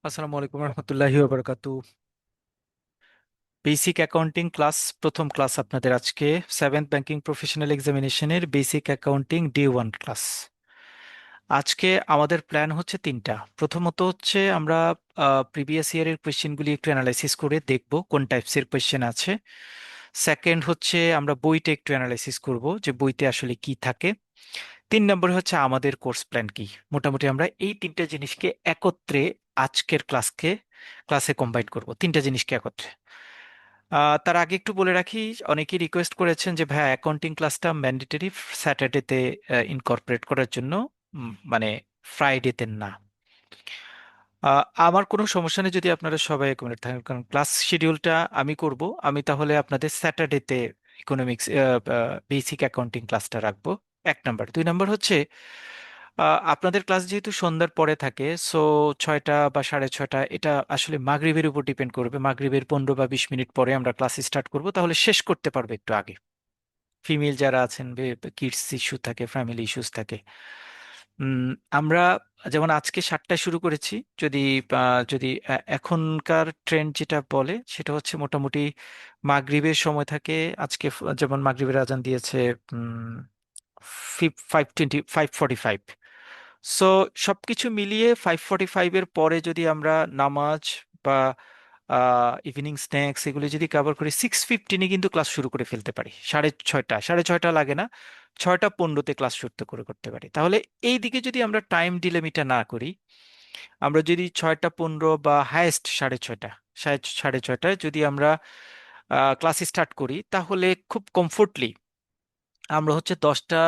আসসালামু আলাইকুম রহমতুল্লাহি ওবরাকাতু। বেসিক অ্যাকাউন্টিং ক্লাস, প্রথম ক্লাস আপনাদের আজকে। সেভেন্থ ব্যাংকিং প্রফেশনাল এক্সামিনেশনের বেসিক অ্যাকাউন্টিং ডে 1 ক্লাস। আজকে আমাদের প্ল্যান হচ্ছে তিনটা। প্রথমত হচ্ছে আমরা প্রিভিয়াস ইয়ারের কোয়েশ্চেনগুলি একটু অ্যানালাইসিস করে দেখব কোন টাইপসের কোয়েশ্চেন আছে। সেকেন্ড হচ্ছে আমরা বইটা একটু অ্যানালাইসিস করব যে বইতে আসলে কি থাকে। 3 নম্বর হচ্ছে আমাদের কোর্স প্ল্যান কি। মোটামুটি আমরা এই তিনটা জিনিসকে একত্রে আজকের ক্লাসে কম্বাইন করব, তিনটা জিনিসকে একত্রে। তার আগে একটু বলে রাখি, অনেকেই রিকোয়েস্ট করেছেন যে ভাইয়া অ্যাকাউন্টিং ক্লাসটা ম্যান্ডেটরি স্যাটারডেতে ইনকর্পোরেট করার জন্য, মানে ফ্রাইডেতে না। আমার কোনো সমস্যা নেই যদি আপনারা সবাই অ্যাকোমোডেট থাকেন, কারণ ক্লাস শিডিউলটা আমি করব। আমি তাহলে আপনাদের স্যাটারডেতে ইকোনমিক্স বেসিক অ্যাকাউন্টিং ক্লাসটা রাখবো। 1 নম্বর। 2 নম্বর হচ্ছে আপনাদের ক্লাস যেহেতু সন্ধ্যার পরে থাকে, সো 6টা বা 6:30, এটা আসলে মাগরিবের উপর ডিপেন্ড করবে। মাগরিবের 15 বা 20 মিনিট পরে আমরা ক্লাস স্টার্ট করব, তাহলে শেষ করতে পারবে একটু আগে। ফিমেল যারা আছেন, কিডস ইস্যু থাকে, ফ্যামিলি ইস্যুস থাকে। উম, আমরা যেমন আজকে 7টায় শুরু করেছি। যদি যদি এখনকার ট্রেন্ড যেটা বলে সেটা হচ্ছে মোটামুটি মাগরিবের সময় থাকে। আজকে যেমন মাগরিবের আজান দিয়েছে 5:20, 5:45। সো সবকিছু মিলিয়ে 5:45-এর পরে যদি আমরা নামাজ বা ইভিনিং স্ন্যাক্স এগুলো যদি কভার করি, 6:15-এ কিন্তু ক্লাস শুরু করে ফেলতে পারি। 6:30, 6:30 লাগে না, 6টা 15-তে ক্লাস শুরু করতে পারি। তাহলে এই দিকে যদি আমরা টাইম ডিলেমিটা না করি, আমরা যদি 6টা 15 বা হায়েস্ট 6:30, 6:30 যদি আমরা ক্লাস স্টার্ট করি, তাহলে খুব কমফোর্টলি আমরা হচ্ছে 10টা,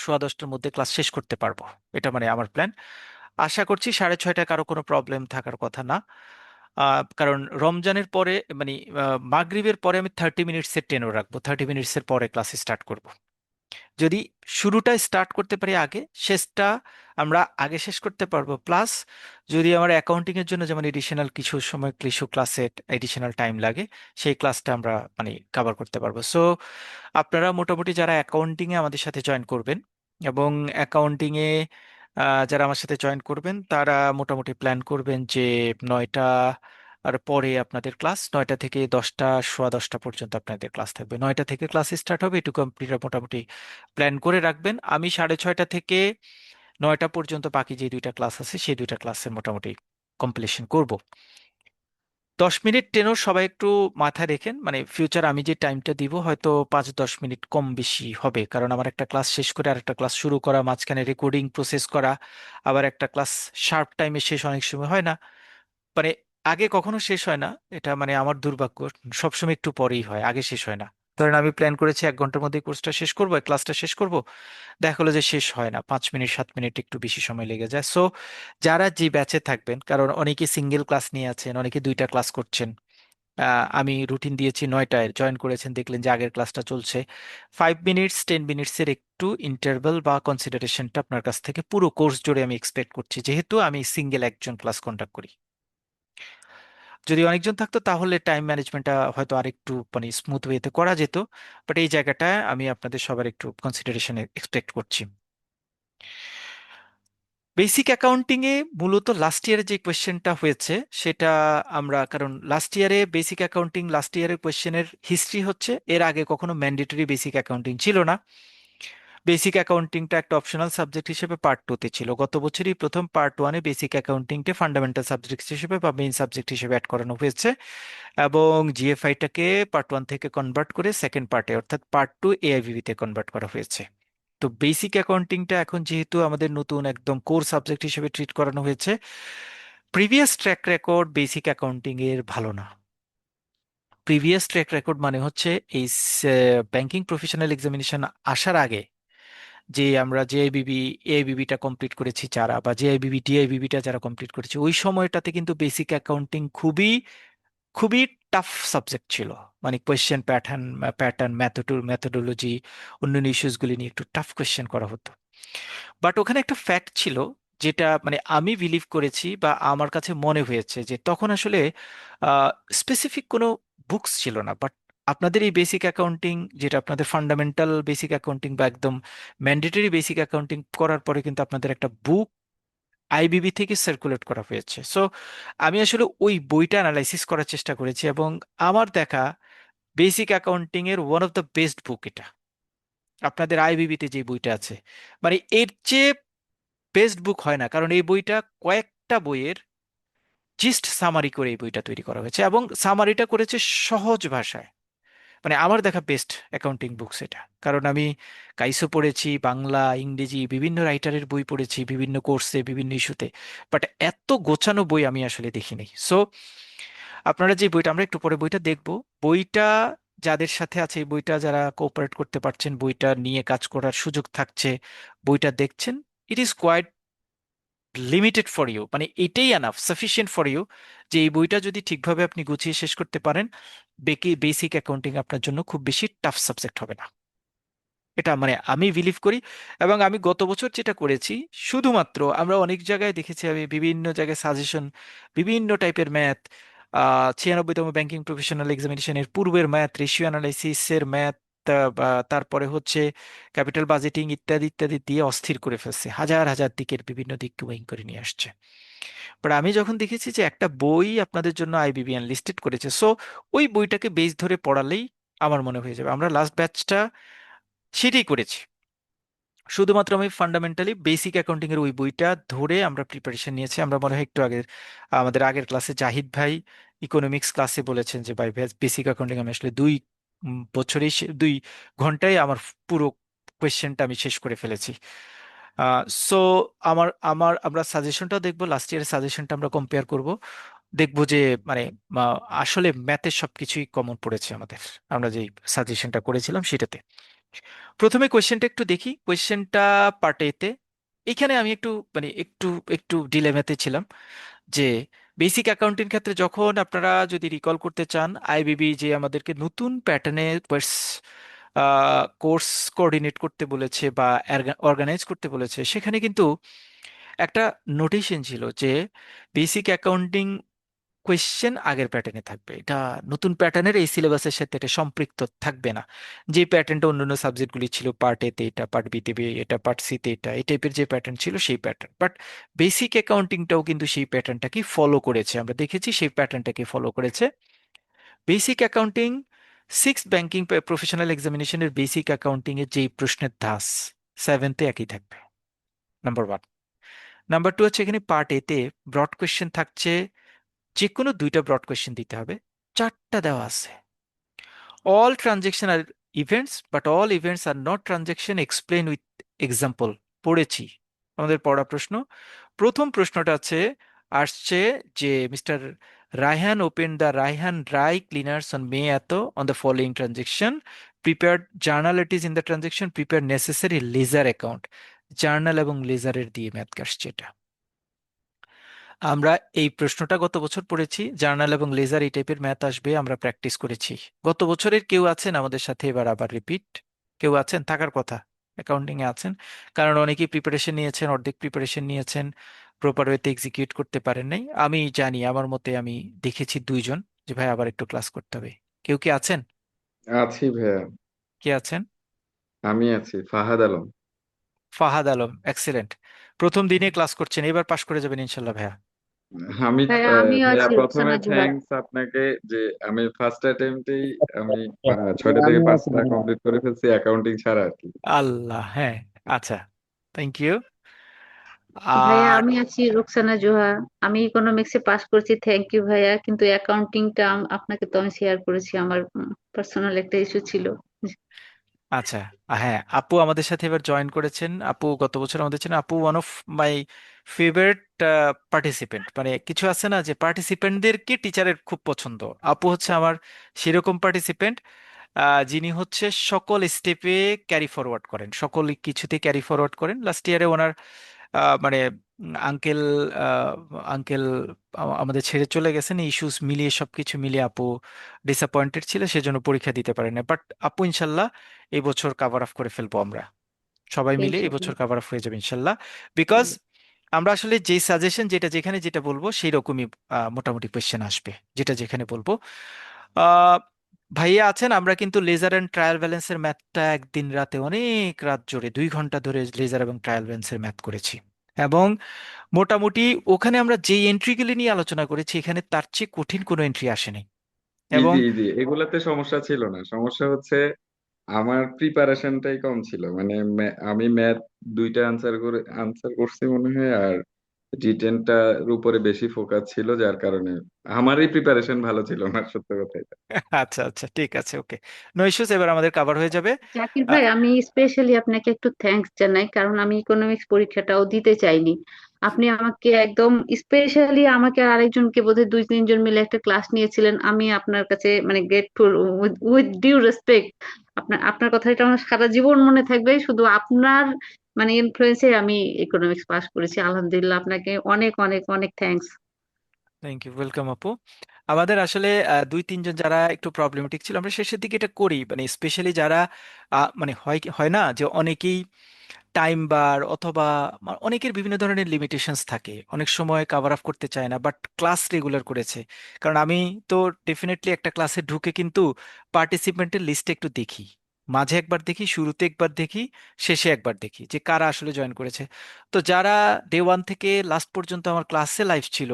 10:15-র মধ্যে ক্লাস শেষ করতে পারবো। এটা মানে আমার প্ল্যান। আশা করছি 6:30 কারো কোনো প্রবলেম থাকার কথা না। কারণ রমজানের পরে, মানে মাগরিবের পরে আমি 30 মিনিটসের টেনর রাখবো, 30 মিনিটসের পরে ক্লাস স্টার্ট করব। যদি শুরুটা স্টার্ট করতে পারি আগে, শেষটা আমরা আগে শেষ করতে পারবো। প্লাস যদি আমার অ্যাকাউন্টিং এর জন্য যেমন এডিশনাল কিছু সময় কিছু ক্লাসে এডিশনাল টাইম লাগে, সেই ক্লাসটা আমরা মানে কভার করতে পারবো। সো আপনারা মোটামুটি যারা অ্যাকাউন্টিং এ আমাদের সাথে জয়েন করবেন, এবং অ্যাকাউন্টিং এ যারা আমার সাথে জয়েন করবেন, তারা মোটামুটি প্ল্যান করবেন যে 9টা আর পরে আপনাদের ক্লাস, 9টা থেকে 10টা, 10:15 পর্যন্ত আপনাদের ক্লাস থাকবে। 9টা থেকে ক্লাস স্টার্ট হবে, এটুকু আপনারা মোটামুটি প্ল্যান করে রাখবেন। আমি 6:30 থেকে 9টা পর্যন্ত বাকি যে দুইটা ক্লাস আছে সেই দুইটা ক্লাসের মোটামুটি কমপ্লিশন করব। 10 মিনিট টেনর সবাই একটু মাথায় রেখেন, মানে ফিউচার আমি যে টাইমটা দিব হয়তো 5-10 মিনিট কম বেশি হবে, কারণ আমার একটা ক্লাস শেষ করে আরেকটা ক্লাস শুরু করা, মাঝখানে রেকর্ডিং প্রসেস করা, আবার একটা ক্লাস শার্প টাইমে শেষ অনেক সময় হয় না। মানে আগে কখনো শেষ হয় না, এটা মানে আমার দুর্ভাগ্য। সবসময় একটু পরেই হয়, আগে শেষ হয় না। ধরেন আমি প্ল্যান করেছি 1 ঘন্টার মধ্যে কোর্সটা শেষ করবো, ক্লাসটা শেষ করব, দেখা হলো যে শেষ হয় না, 5 মিনিট 7 মিনিট একটু বেশি সময় লেগে যায়। সো যারা যে ব্যাচে থাকবেন, কারণ অনেকে সিঙ্গেল ক্লাস নিয়ে আছেন, অনেকে দুইটা ক্লাস করছেন। আমি রুটিন দিয়েছি 9টায়, জয়েন করেছেন, দেখলেন যে আগের ক্লাসটা চলছে। 5 মিনিটস 10 মিনিটসের একটু ইন্টারভেল বা কনসিডারেশনটা আপনার কাছ থেকে পুরো কোর্স জুড়ে আমি এক্সপেক্ট করছি, যেহেতু আমি সিঙ্গেল একজন ক্লাস কন্ডাক্ট করি। যদি অনেকজন থাকতো তাহলে টাইম ম্যানেজমেন্টটা হয়তো আরেকটু মানে স্মুথ ওয়েতে করা যেত। বাট এই জায়গাটায় আমি আপনাদের সবার একটু কনসিডারেশন এক্সপেক্ট করছি। বেসিক অ্যাকাউন্টিং এ মূলত লাস্ট ইয়ারে যে কোয়েশ্চেনটা হয়েছে সেটা আমরা, কারণ লাস্ট ইয়ারের কোয়েশ্চেনের হিস্ট্রি হচ্ছে, এর আগে কখনো ম্যান্ডেটরি বেসিক অ্যাকাউন্টিং ছিল না। বেসিক অ্যাকাউন্টিংটা একটা অপশনাল সাবজেক্ট হিসেবে পার্ট 2-তে ছিল। গত বছরই প্রথম পার্ট 1-এ বেসিক অ্যাকাউন্টিংকে ফান্ডামেন্টাল সাবজেক্ট হিসেবে বা মেইন সাবজেক্ট হিসেবে অ্যাড করানো হয়েছে, এবং জিএফআইটাকে পার্ট 1 থেকে কনভার্ট করে সেকেন্ড পার্টে অর্থাৎ পার্ট 2 এআইবিবি তে কনভার্ট করা হয়েছে। তো বেসিক অ্যাকাউন্টিংটা এখন যেহেতু আমাদের নতুন একদম কোর সাবজেক্ট হিসেবে ট্রিট করানো হয়েছে, previous track record basic accounting এর ভালো না। প্রিভিয়াস ট্র্যাক রেকর্ড মানে হচ্ছে এই ব্যাংকিং প্রফেশনাল এক্সামিনেশন আসার আগে যে আমরা জেআইবিবি এআইবিবিটা কমপ্লিট করেছি যারা, বা জেআইবিবি ডিআইবিবিটা যারা কমপ্লিট করেছে, ওই সময়টাতে কিন্তু বেসিক অ্যাকাউন্টিং খুবই খুবই টাফ সাবজেক্ট ছিল। মানে কোয়েশ্চেন প্যাটার্ন মেথোডোলজি, অন্যান্য ইস্যুসগুলি নিয়ে একটু টাফ কোয়েশ্চেন করা হতো। বাট ওখানে একটা ফ্যাক্ট ছিল, যেটা মানে আমি বিলিভ করেছি বা আমার কাছে মনে হয়েছে, যে তখন আসলে স্পেসিফিক কোনো বুকস ছিল না। বাট আপনাদের এই বেসিক অ্যাকাউন্টিং, যেটা আপনাদের ফান্ডামেন্টাল বেসিক অ্যাকাউন্টিং বা একদম ম্যান্ডেটরি বেসিক অ্যাকাউন্টিং করার পরে, কিন্তু আপনাদের একটা বুক আইবিবি থেকে সার্কুলেট করা হয়েছে। সো আমি আসলে ওই বইটা অ্যানালাইসিস করার চেষ্টা করেছি, এবং আমার দেখা বেসিক অ্যাকাউন্টিং এর ওয়ান অফ দ্য বেস্ট বুক এটা। আপনাদের আইবিবিতে যে বইটা আছে, মানে এর চেয়ে বেস্ট বুক হয় না, কারণ এই বইটা কয়েকটা বইয়ের জিস্ট সামারি করে এই বইটা তৈরি করা হয়েছে, এবং সামারিটা করেছে সহজ ভাষায়। মানে আমার দেখা বেস্ট অ্যাকাউন্টিং বুকস এটা। কারণ আমি কাইসো পড়েছি, বাংলা ইংরেজি বিভিন্ন রাইটারের বই পড়েছি বিভিন্ন কোর্সে বিভিন্ন ইস্যুতে, বাট এত গোছানো বই আমি আসলে দেখিনি। সো আপনারা যে বইটা, আমরা একটু পরে বইটা দেখব, বইটা যাদের সাথে আছে, এই বইটা যারা কোঅপারেট করতে পারছেন, বইটা নিয়ে কাজ করার সুযোগ থাকছে, বইটা দেখছেন, it is quite limited for you, মানে এটাই এনাফ সাফিসিয়েন্ট ফর ইউ, যে এই বইটা যদি ঠিকভাবে আপনি গুছিয়ে শেষ করতে পারেন, বেসিক অ্যাকাউন্টিং আপনার জন্য খুব বেশি টাফ সাবজেক্ট হবে না। এটা মানে আমি বিলিভ করি। এবং আমি গত বছর যেটা করেছি, শুধুমাত্র আমরা অনেক জায়গায় দেখেছি, আমি বিভিন্ন জায়গায় সাজেশন, বিভিন্ন টাইপের ম্যাথ, 96তম ব্যাংকিং প্রফেশনাল এক্সামিনেশনের পূর্বের ম্যাথ, রেশিও অ্যানালাইসিসের ম্যাথ, তারপরে হচ্ছে ক্যাপিটাল বাজেটিং ইত্যাদি ইত্যাদি দিয়ে অস্থির করে ফেলছে, হাজার হাজার দিকের বিভিন্ন দিক ওয়াইং করে নিয়ে আসছে। বাট আমি যখন দেখেছি যে একটা বই আপনাদের জন্য আইবিবিএন লিস্টেড করেছে, সো ওই বইটাকে বেস ধরে পড়ালেই আমার মনে হয়ে যাবে। আমরা লাস্ট ব্যাচটা সেটাই করেছি, শুধুমাত্র আমি ফান্ডামেন্টালি বেসিক অ্যাকাউন্টিং এর ওই বইটা ধরে আমরা প্রিপারেশন নিয়েছি। আমরা মনে হয় একটু আগের, আমাদের আগের ক্লাসে জাহিদ ভাই ইকোনমিক্স ক্লাসে বলেছেন যে ভাই বেসিক অ্যাকাউন্টিং আমি আসলে 2 বছরেই 2 ঘন্টায় আমার পুরো কোয়েশ্চেনটা আমি শেষ করে ফেলেছি। সো আমার আমার আমরা সাজেশনটা দেখবো, লাস্ট ইয়ারের সাজেশনটা আমরা কম্পেয়ার করব, দেখবো যে মানে আসলে ম্যাথের সবকিছুই কমন পড়েছে আমাদের, আমরা যে সাজেশনটা করেছিলাম সেটাতে। প্রথমে কোয়েশ্চেনটা একটু দেখি, কোয়েশ্চেনটা পার্ট এতে। এখানে আমি একটু মানে একটু একটু ডিলেমাতে ছিলাম যে বেসিক অ্যাকাউন্টিং ক্ষেত্রে যখন আপনারা যদি রিকল করতে চান, আইবিবি যে আমাদেরকে নতুন প্যাটার্নে কোর্স কোঅর্ডিনেট করতে বলেছে বা অর্গানাইজ করতে বলেছে, সেখানে কিন্তু একটা নোটেশন ছিল যে বেসিক অ্যাকাউন্টিং কোয়েশ্চেন আগের প্যাটার্নে থাকবে, এটা নতুন প্যাটার্নের এই সিলেবাসের সাথে এটা সম্পৃক্ত থাকবে না। যে প্যাটার্নটা অন্যান্য সাবজেক্টগুলি ছিল, পার্ট এতে এটা, পার্ট বিতে এটা, পার্ট সিতে এটা, এই টাইপের যে প্যাটার্ন ছিল সেই প্যাটার্ন, বাট বেসিক অ্যাকাউন্টিংটাও কিন্তু সেই প্যাটার্নটাকে ফলো করেছে, আমরা দেখেছি সেই প্যাটার্নটাকে ফলো করেছে। বেসিক অ্যাকাউন্টিং 6 ব্যাংকিং প্রফেশনাল এক্সামিনেশনের বেসিক অ্যাকাউন্টিং এর যেই প্রশ্নের ধাঁচ, সেভেন্থে একই থাকবে, নাম্বার 1। নাম্বার 2 হচ্ছে এখানে পার্ট এতে ব্রড কোয়েশ্চেন থাকছে, যে কোনো 2টা ব্রড কোয়েশ্চেন দিতে হবে, 4টা দেওয়া আছে। All transaction are events, but all events are not transaction, explain with example। পড়েছি, আমাদের পড়া প্রশ্ন। প্রথম প্রশ্নটা আছে, আসছে যে mister Raihan open the Raihan dry cleaners on May এত on the following transaction, prepare জার্নালিটিস in the transaction, prepare necessary ledger account. Journal এবং লেজারের দিয়ে ম্যাথ আসছে এটা। আমরা এই প্রশ্নটা গত বছর পড়েছি, জার্নাল এবং লেজার এই টাইপের ম্যাথ আসবে, আমরা প্র্যাকটিস করেছি। গত বছরের কেউ আছেন আমাদের সাথে এবার আবার রিপিট? কেউ আছেন? থাকার কথা, অ্যাকাউন্টিং এ আছেন, কারণ অনেকেই প্রিপারেশন নিয়েছেন, অর্ধেক প্রিপারেশন নিয়েছেন, প্রপার ওয়েতে এক্সিকিউট করতে পারেন নাই। আমি জানি, আমার মতে আমি দেখেছি 2 জন, যে ভাই আবার একটু ক্লাস করতে হবে। কেউ কি আছেন? আছি ভাইয়া। কে আছেন? আমি আছি, ফাহাদ আলম। ফাহাদ আলম, এক্সিলেন্ট। প্রথম দিনে ক্লাস করছেন, এবার পাশ করে যাবেন ইনশাল্লাহ ভাইয়া। আমি ভাইয়া আমিও ভাইয়া আছি, প্রথমে রোকসানা জুহার। থ্যাঙ্কস আপনাকে যে আমি ফার্স্ট অ্যাটেম্পটেই আমি হ্যাঁ, 6টা থেকে আমিও আছি 5টা ভাইয়া। কমপ্লিট করে ফেলছি অ্যাকাউন্টিং ছাড়া আর কি। আল্লাহ, হ্যাঁ, আচ্ছা, থ্যাংক ইউ। ভাইয়া আর আমি আছি, রোকসানা জুহা। আমি ইকোনমিক্সে পাশ করছি, থ্যাংক ইউ ভাইয়া, কিন্তু অ্যাকাউন্টিংটা আপনাকে তো আমি শেয়ার করেছি, আমার পার্সোনাল একটা ইস্যু ছিল। আচ্ছা, হ্যাঁ, আপু আমাদের সাথে এবার জয়েন করেছেন। আপু গত বছর আমাদের ছিলেন। আপু one of my favourite participant, মানে কিছু আছে না যে পার্টিসিপেন্টদেরকে টিচারের খুব পছন্দ, আপু হচ্ছে আমার সেরকম পার্টিসিপেন্ট, যিনি হচ্ছে সকল স্টেপে ক্যারি ফরওয়ার্ড করেন, সকল কিছুতে ক্যারি ফরওয়ার্ড করেন। লাস্ট ইয়ারে ওনার মানে আঙ্কেল আঙ্কেল আমাদের ছেড়ে চলে গেছেন, ইস্যুস মিলিয়ে সবকিছু মিলিয়ে আপু ডিসঅ্যাপয়েন্টেড ছিল, সেজন্য পরীক্ষা দিতে পারেন না। বাট আপু ইনশাল্লাহ এই বছর কাভার অফ করে ফেলবো আমরা, সবাই মিলে এই বছর ইনশাআল্লাহ। কাভার অফ হয়ে যাবে ইনশাল্লাহ। বিকজ আমরা আসলে যেই সাজেশন, যেটা যেখানে যেটা বলবো সেই রকমই মোটামুটি কোয়েশ্চেন আসবে, যেটা যেখানে বলবো। আহ ভাইয়া আছেন, আমরা কিন্তু লেজার অ্যান্ড ট্রায়াল ব্যালেন্সের ম্যাথটা একদিন রাতে অনেক রাত জুড়ে 2 ঘন্টা ধরে লেজার এবং ট্রায়াল ব্যালেন্সের ম্যাথ করেছি। এবং মোটামুটি ওখানে আমরা যে এন্ট্রিগুলি নিয়ে আলোচনা করেছি এখানে তার চেয়ে কঠিন কোনো এন্ট্রি আসেনি। এবং ইজি ইজি, এগুলাতে সমস্যা ছিল না। সমস্যা হচ্ছে আমার প্রিপারেশনটাই কম ছিল। মানে আমি ম্যাথ দুইটা আনসার করছি মনে হয়, আর রিটেনটার উপরে বেশি ফোকাস ছিল, যার কারণে আমারই প্রিপারেশন ভালো ছিল না, সত্য কথা এটা। আচ্ছা আচ্ছা, ঠিক আছে, ওকে, নো ইস্যুস, এবার আমাদের কভার হয়ে যাবে। জাকির ভাই, আমি স্পেশালি আপনাকে একটু থ্যাঙ্কস জানাই, কারণ আমি ইকোনমিক্স পরীক্ষাটাও দিতে চাইনি। আপনি আমাকে একদম স্পেশালি, আমাকে আর আরেকজনকে বোধহয় 2-3 জন মিলে একটা ক্লাস নিয়েছিলেন। আমি আপনার কাছে মানে গ্রেটফুল, উইথ ডিউ রেসপেক্ট। আপনার আপনার কথাটা আমার সারা জীবন মনে থাকবে। শুধু আপনার মানে ইনফ্লুয়েন্সে আমি ইকোনমিক্স পাস করেছি, আলহামদুলিল্লাহ। আপনাকে অনেক অনেক অনেক থ্যাঙ্কস। থ্যাংক ইউ, ওয়েলকাম আপু। আমাদের আসলে 2-3 জন যারা একটু প্রবলেমেটিক ছিল আমরা শেষের দিকে এটা করি, মানে স্পেশালি যারা মানে হয় হয় না যে অনেকেই টাইম বার অথবা অনেকের বিভিন্ন ধরনের লিমিটেশনস থাকে, অনেক সময় কভার আপ করতে চায় না, বাট ক্লাস রেগুলার করেছে। কারণ আমি তো ডেফিনেটলি একটা ক্লাসে ঢুকে কিন্তু পার্টিসিপেন্টের লিস্ট একটু দেখি, মাঝে একবার দেখি, শুরুতে একবার দেখি, শেষে একবার দেখি যে কারা আসলে জয়েন করেছে। তো যারা ডে 1 থেকে লাস্ট পর্যন্ত আমার ক্লাসে লাইভ ছিল,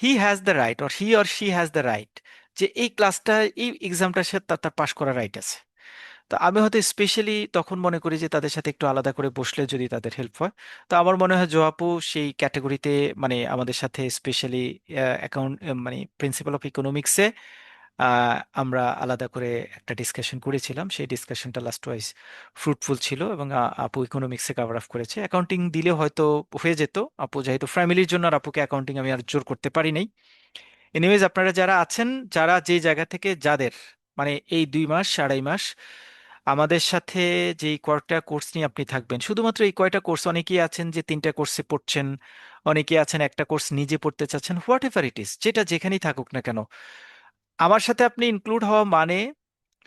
he has the right or he or she has the right যে এই ক্লাসটা, এই এক্সামটা সে তার তার পাশ করার রাইট আছে। তো আমি হয়তো স্পেশালি তখন মনে করি যে তাদের সাথে একটু আলাদা করে বসলে যদি তাদের হেল্প হয়। তো আমার মনে হয় জোয়াপু সেই ক্যাটাগরিতে, মানে আমাদের সাথে স্পেশালি অ্যাকাউন্ট, মানে প্রিন্সিপাল অফ ইকোনমিক্সে আমরা আলাদা করে একটা ডিসকাশন করেছিলাম, সেই ডিসকাশনটা লাস্ট ওয়াইজ ফ্রুটফুল ছিল, এবং আপু ইকোনমিক্সে কভার আপ করেছে। অ্যাকাউন্টিং দিলে হয়তো হয়ে যেত, আপু যেহেতু ফ্যামিলির জন্য, আর আপুকে অ্যাকাউন্টিং আমি আর জোর করতে পারি নাই। এনিওয়েজ, আপনারা যারা আছেন, যারা যে জায়গা থেকে যাদের মানে এই 2 মাস 2.5 মাস আমাদের সাথে যেই কয়টা কোর্স নিয়ে আপনি থাকবেন, শুধুমাত্র এই কয়টা কোর্স, অনেকেই আছেন যে 3টা কোর্সে পড়ছেন, অনেকেই আছেন একটা কোর্স নিজে পড়তে চাচ্ছেন, হোয়াট এভার ইট ইজ, যেটা যেখানেই থাকুক না কেন, আমার সাথে আপনি ইনক্লুড হওয়া মানে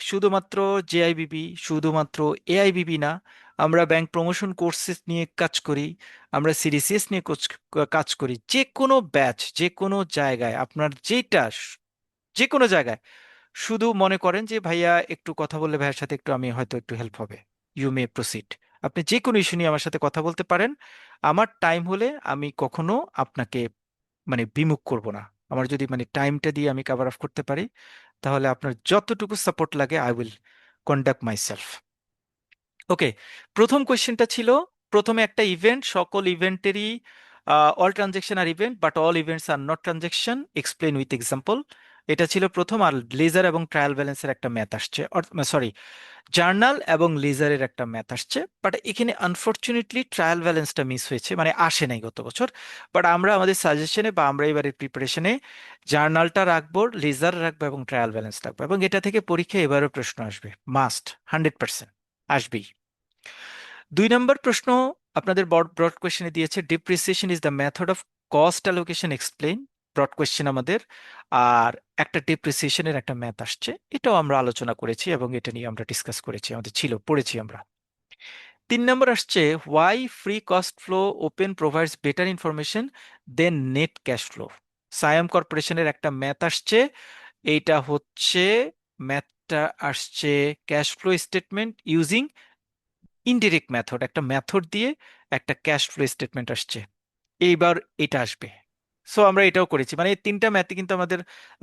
শুধুমাত্র জেআইবিবি, শুধুমাত্র এআইবিবি না, আমরা ব্যাংক প্রমোশন কোর্সেস নিয়ে কাজ করি, আমরা সিডিসিএস নিয়ে কাজ করি, যে কোনো ব্যাচ, যে কোনো জায়গায় আপনার যেটা যে কোনো জায়গায়, শুধু মনে করেন যে ভাইয়া একটু কথা বললে ভাইয়ার সাথে একটু আমি হয়তো একটু হেল্প হবে, ইউ মে প্রসিড। আপনি যে কোনো ইস্যু নিয়ে আমার সাথে কথা বলতে পারেন। আমার টাইম হলে আমি কখনো আপনাকে মানে বিমুখ করব না। আমার যদি মানে টাইমটা দিয়ে আমি কভার আপ করতে পারি, তাহলে আপনার যতটুকু সাপোর্ট লাগে I will conduct myself. Okay, প্রথম কোয়েশ্চেনটা ছিল, প্রথমে একটা ইভেন্ট, সকল ইভেন্টেরই all transaction are event, but all events are not transaction, explain with example. এটা ছিল প্রথম। আর লেজার এবং ট্রায়াল ব্যালেন্সের একটা ম্যাথ আসছে, সরি, জার্নাল এবং লেজারের একটা ম্যাথ আসছে, বাট এখানে আনফরচুনেটলি ট্রায়াল ব্যালেন্সটা মিস হয়েছে, মানে আসে নাই গত বছর। বাট আমরা আমাদের সাজেশনে বা আমরা এবারের প্রিপারেশনে জার্নালটা রাখবো, লেজার রাখবো এবং ট্রায়াল ব্যালেন্স রাখবো, এবং এটা থেকে পরীক্ষায় এবারও প্রশ্ন আসবে, মাস্ট, 100% আসবেই। 2 নম্বর প্রশ্ন আপনাদের ব্রড কোয়েশ্চেনে দিয়েছে, depreciation is the method of cost allocation explain, broad question আমাদের। আর একটা ডিপ্রিসিয়েশনের একটা ম্যাথ আসছে, এটাও আমরা আলোচনা করেছি এবং এটা নিয়ে আমরা ডিসকাস করেছি, আমাদের ছিল, পড়েছি আমরা। 3 নম্বর আসছে, why free cost flow open provides better information then net cash flow. Siam কর্পোরেশনের একটা ম্যাথ আসছে, এইটা হচ্ছে, ম্যাথটা আসছে cash flow statement using indirect method, একটা মেথড দিয়ে একটা ক্যাশ ফ্লো স্টেটমেন্ট আসছে, এইবার এটা আসবে। সো আমরা এটাও করেছি, মানে এই 3টা ম্যাথই কিন্তু আমাদের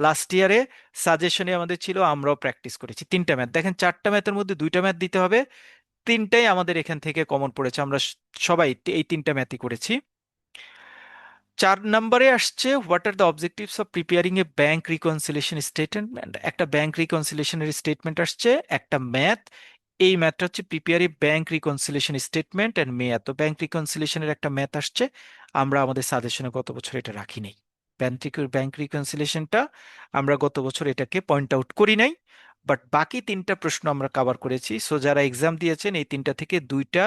লাস্ট ইয়ারে সাজেশনে আমাদের ছিল, আমরাও প্র্যাকটিস করেছি। 3টা ম্যাথ দেখেন, 4টা ম্যাথের মধ্যে 2টা ম্যাথ দিতে হবে, 3টাই আমাদের এখান থেকে কমন পড়েছে, আমরা সবাই এই 3টা ম্যাথই করেছি। 4 নম্বরে আসছে, what are the objectives of preparing a bank reconciliation statement, একটা ব্যাংক রিকনসিলিয়েশনের স্টেটমেন্ট আসছে, একটা ম্যাথ। এই ম্যাথটা হচ্ছে prepare a bank reconciliation statement and মেয়াদ। তো ব্যাংক রিকনসিলিয়েশনের একটা ম্যাথ আসছে, আমরা আমাদের সাজেশনে গত বছর এটা রাখি নাই। ব্যাংক রিকনসিলিয়েশনটা আমরা গত বছর এটাকে পয়েন্ট আউট করি নাই, বাট বাকি 3টা প্রশ্ন আমরা কভার করেছি। সো যারা এক্সাম দিয়েছেন এই 3টা থেকে 2টা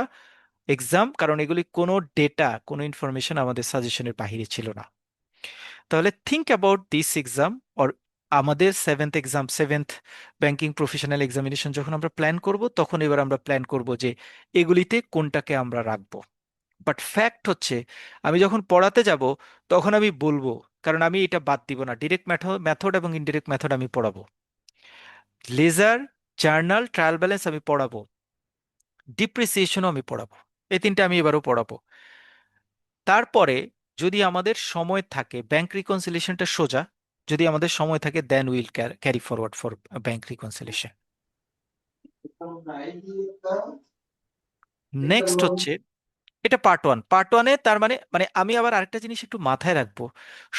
এক্সাম, কারণ এগুলি কোনো ডেটা, কোনো ইনফরমেশন আমাদের সাজেশনের বাহিরে ছিল না। তাহলে think about this exam, or আমাদের সেভেন্থ ব্যাংকিং প্রফেশনাল এক্সামিনেশন যখন আমরা প্ল্যান করব, তখন এবার আমরা প্ল্যান করব যে এগুলিতে কোনটাকে আমরা রাখবো। বাট ফ্যাক্ট হচ্ছে, আমি যখন পড়াতে যাব তখন আমি বলবো, কারণ আমি এটা বাদ দিব না, ডিরেক্ট মেথড এবং ইনডিরেক্ট মেথড আমি পড়াবো, লেজার, জার্নাল, ট্রায়াল ব্যালেন্স আমি পড়াবো, ডিপ্রিসিয়েশনও আমি পড়াবো, এই 3টা আমি এবারও পড়াবো। তারপরে যদি আমাদের সময় থাকে, ব্যাংক রিকনসিলিয়েশনটা সোজা, যদি আমাদের সময় থাকে then will carry forward for bank reconciliation. Next হচ্ছে, এটা পার্ট 1। পার্ট 1-এ তার মানে মানে আমি আবার আরেকটা জিনিস একটু মাথায় রাখবো,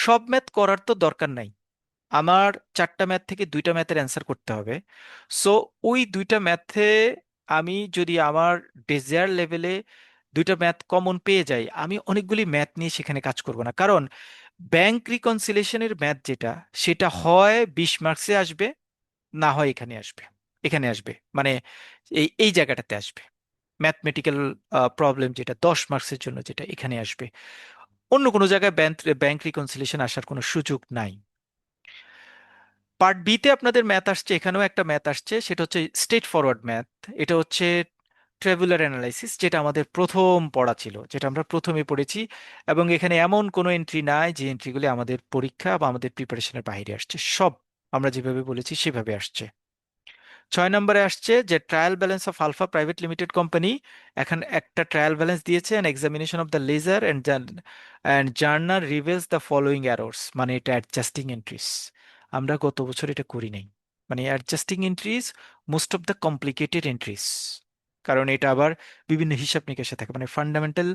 সব ম্যাথ করার তো দরকার নাই। আমার 4টা ম্যাথ থেকে 2টা ম্যাথের অ্যান্সার করতে হবে। সো ওই 2টা ম্যাথে আমি যদি আমার ডেজায়ার লেভেলে 2টা ম্যাথ কমন পেয়ে যাই, আমি অনেকগুলি ম্যাথ নিয়ে সেখানে কাজ করব না। কারণ ব্যাংক রিকনসিলিয়েশনের ম্যাথ যেটা, সেটা হয় 20 মার্কসে আসবে, না হয় এখানে আসবে, এখানে আসবে, মানে এই এই জায়গাটাতে আসবে। ম্যাথমেটিক্যাল প্রবলেম যেটা 10 মার্কসের জন্য, যেটা এখানে আসবে, অন্য কোনো জায়গায় ব্যাংক ব্যাংক রিকনসিলিয়েশন আসার কোনো সুযোগ নাই। পার্ট 2-তে আপনাদের ম্যাথ আসছে, এখানেও একটা ম্যাথ আসছে, সেটা হচ্ছে স্ট্রেট ফরওয়ার্ড ম্যাথ। এটা হচ্ছে ট্রেভেলার অ্যানালাইসিস, যেটা আমাদের প্রথম পড়া ছিল, যেটা আমরা প্রথমে পড়েছি। এবং এখানে এমন কোনো এন্ট্রি নাই যে এন্ট্রিগুলি আমাদের পরীক্ষা বা আমাদের প্রিপারেশনের বাইরে আসছে, সব আমরা যেভাবে বলেছি সেভাবে আসছে। 6 নম্বরে আসছে যে trial balance of Alpha private limited company. এখন একটা ট্রায়াল ব্যালেন্স দিয়েছে, an examination of the ledger and journal reveals the following errors, মানে এটা অ্যাডজাস্টিং এন্ট্রিস। আমরা গত বছর এটা করি নাই, মানে adjusting entries most of the complicated entries. কারণ এটা আবার বিভিন্ন হিসাব নিকাশে থাকে, মানে ফান্ডামেন্টাল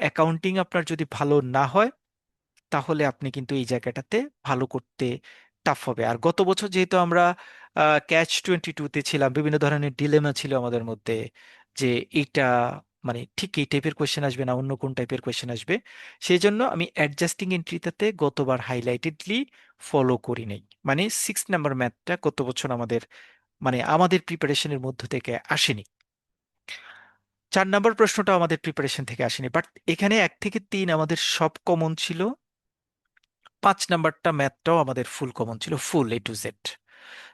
অ্যাকাউন্টিং আপনার যদি ভালো না হয়, তাহলে আপনি কিন্তু এই জায়গাটাতে ভালো করতে টাফ হবে। আর গত বছর যেহেতু আমরা Catch-22-তে ছিলাম, বিভিন্ন ধরনের ডিলেমা ছিল আমাদের মধ্যে, যে এইটা মানে ঠিক এই টাইপের কোয়েশ্চেন আসবে না অন্য কোন টাইপের কোয়েশ্চেন আসবে, সেই জন্য আমি অ্যাডজাস্টিং এন্ট্রিটাতে গতবার হাইলাইটেডলি ফলো করি নাই। মানে 6 নাম্বার ম্যাথটা গত বছর আমাদের মানে আমাদের প্রিপারেশনের মধ্য থেকে আসেনি। 4 নম্বর প্রশ্নটা আমাদের প্রিপারেশন থেকে আসেনি, বাট এখানে 1 থেকে 3 আমাদের সব কমন ছিল। 5 নাম্বারটা ম্যাথটাও আমাদের ফুল কমন ছিল, ফুল A to Z।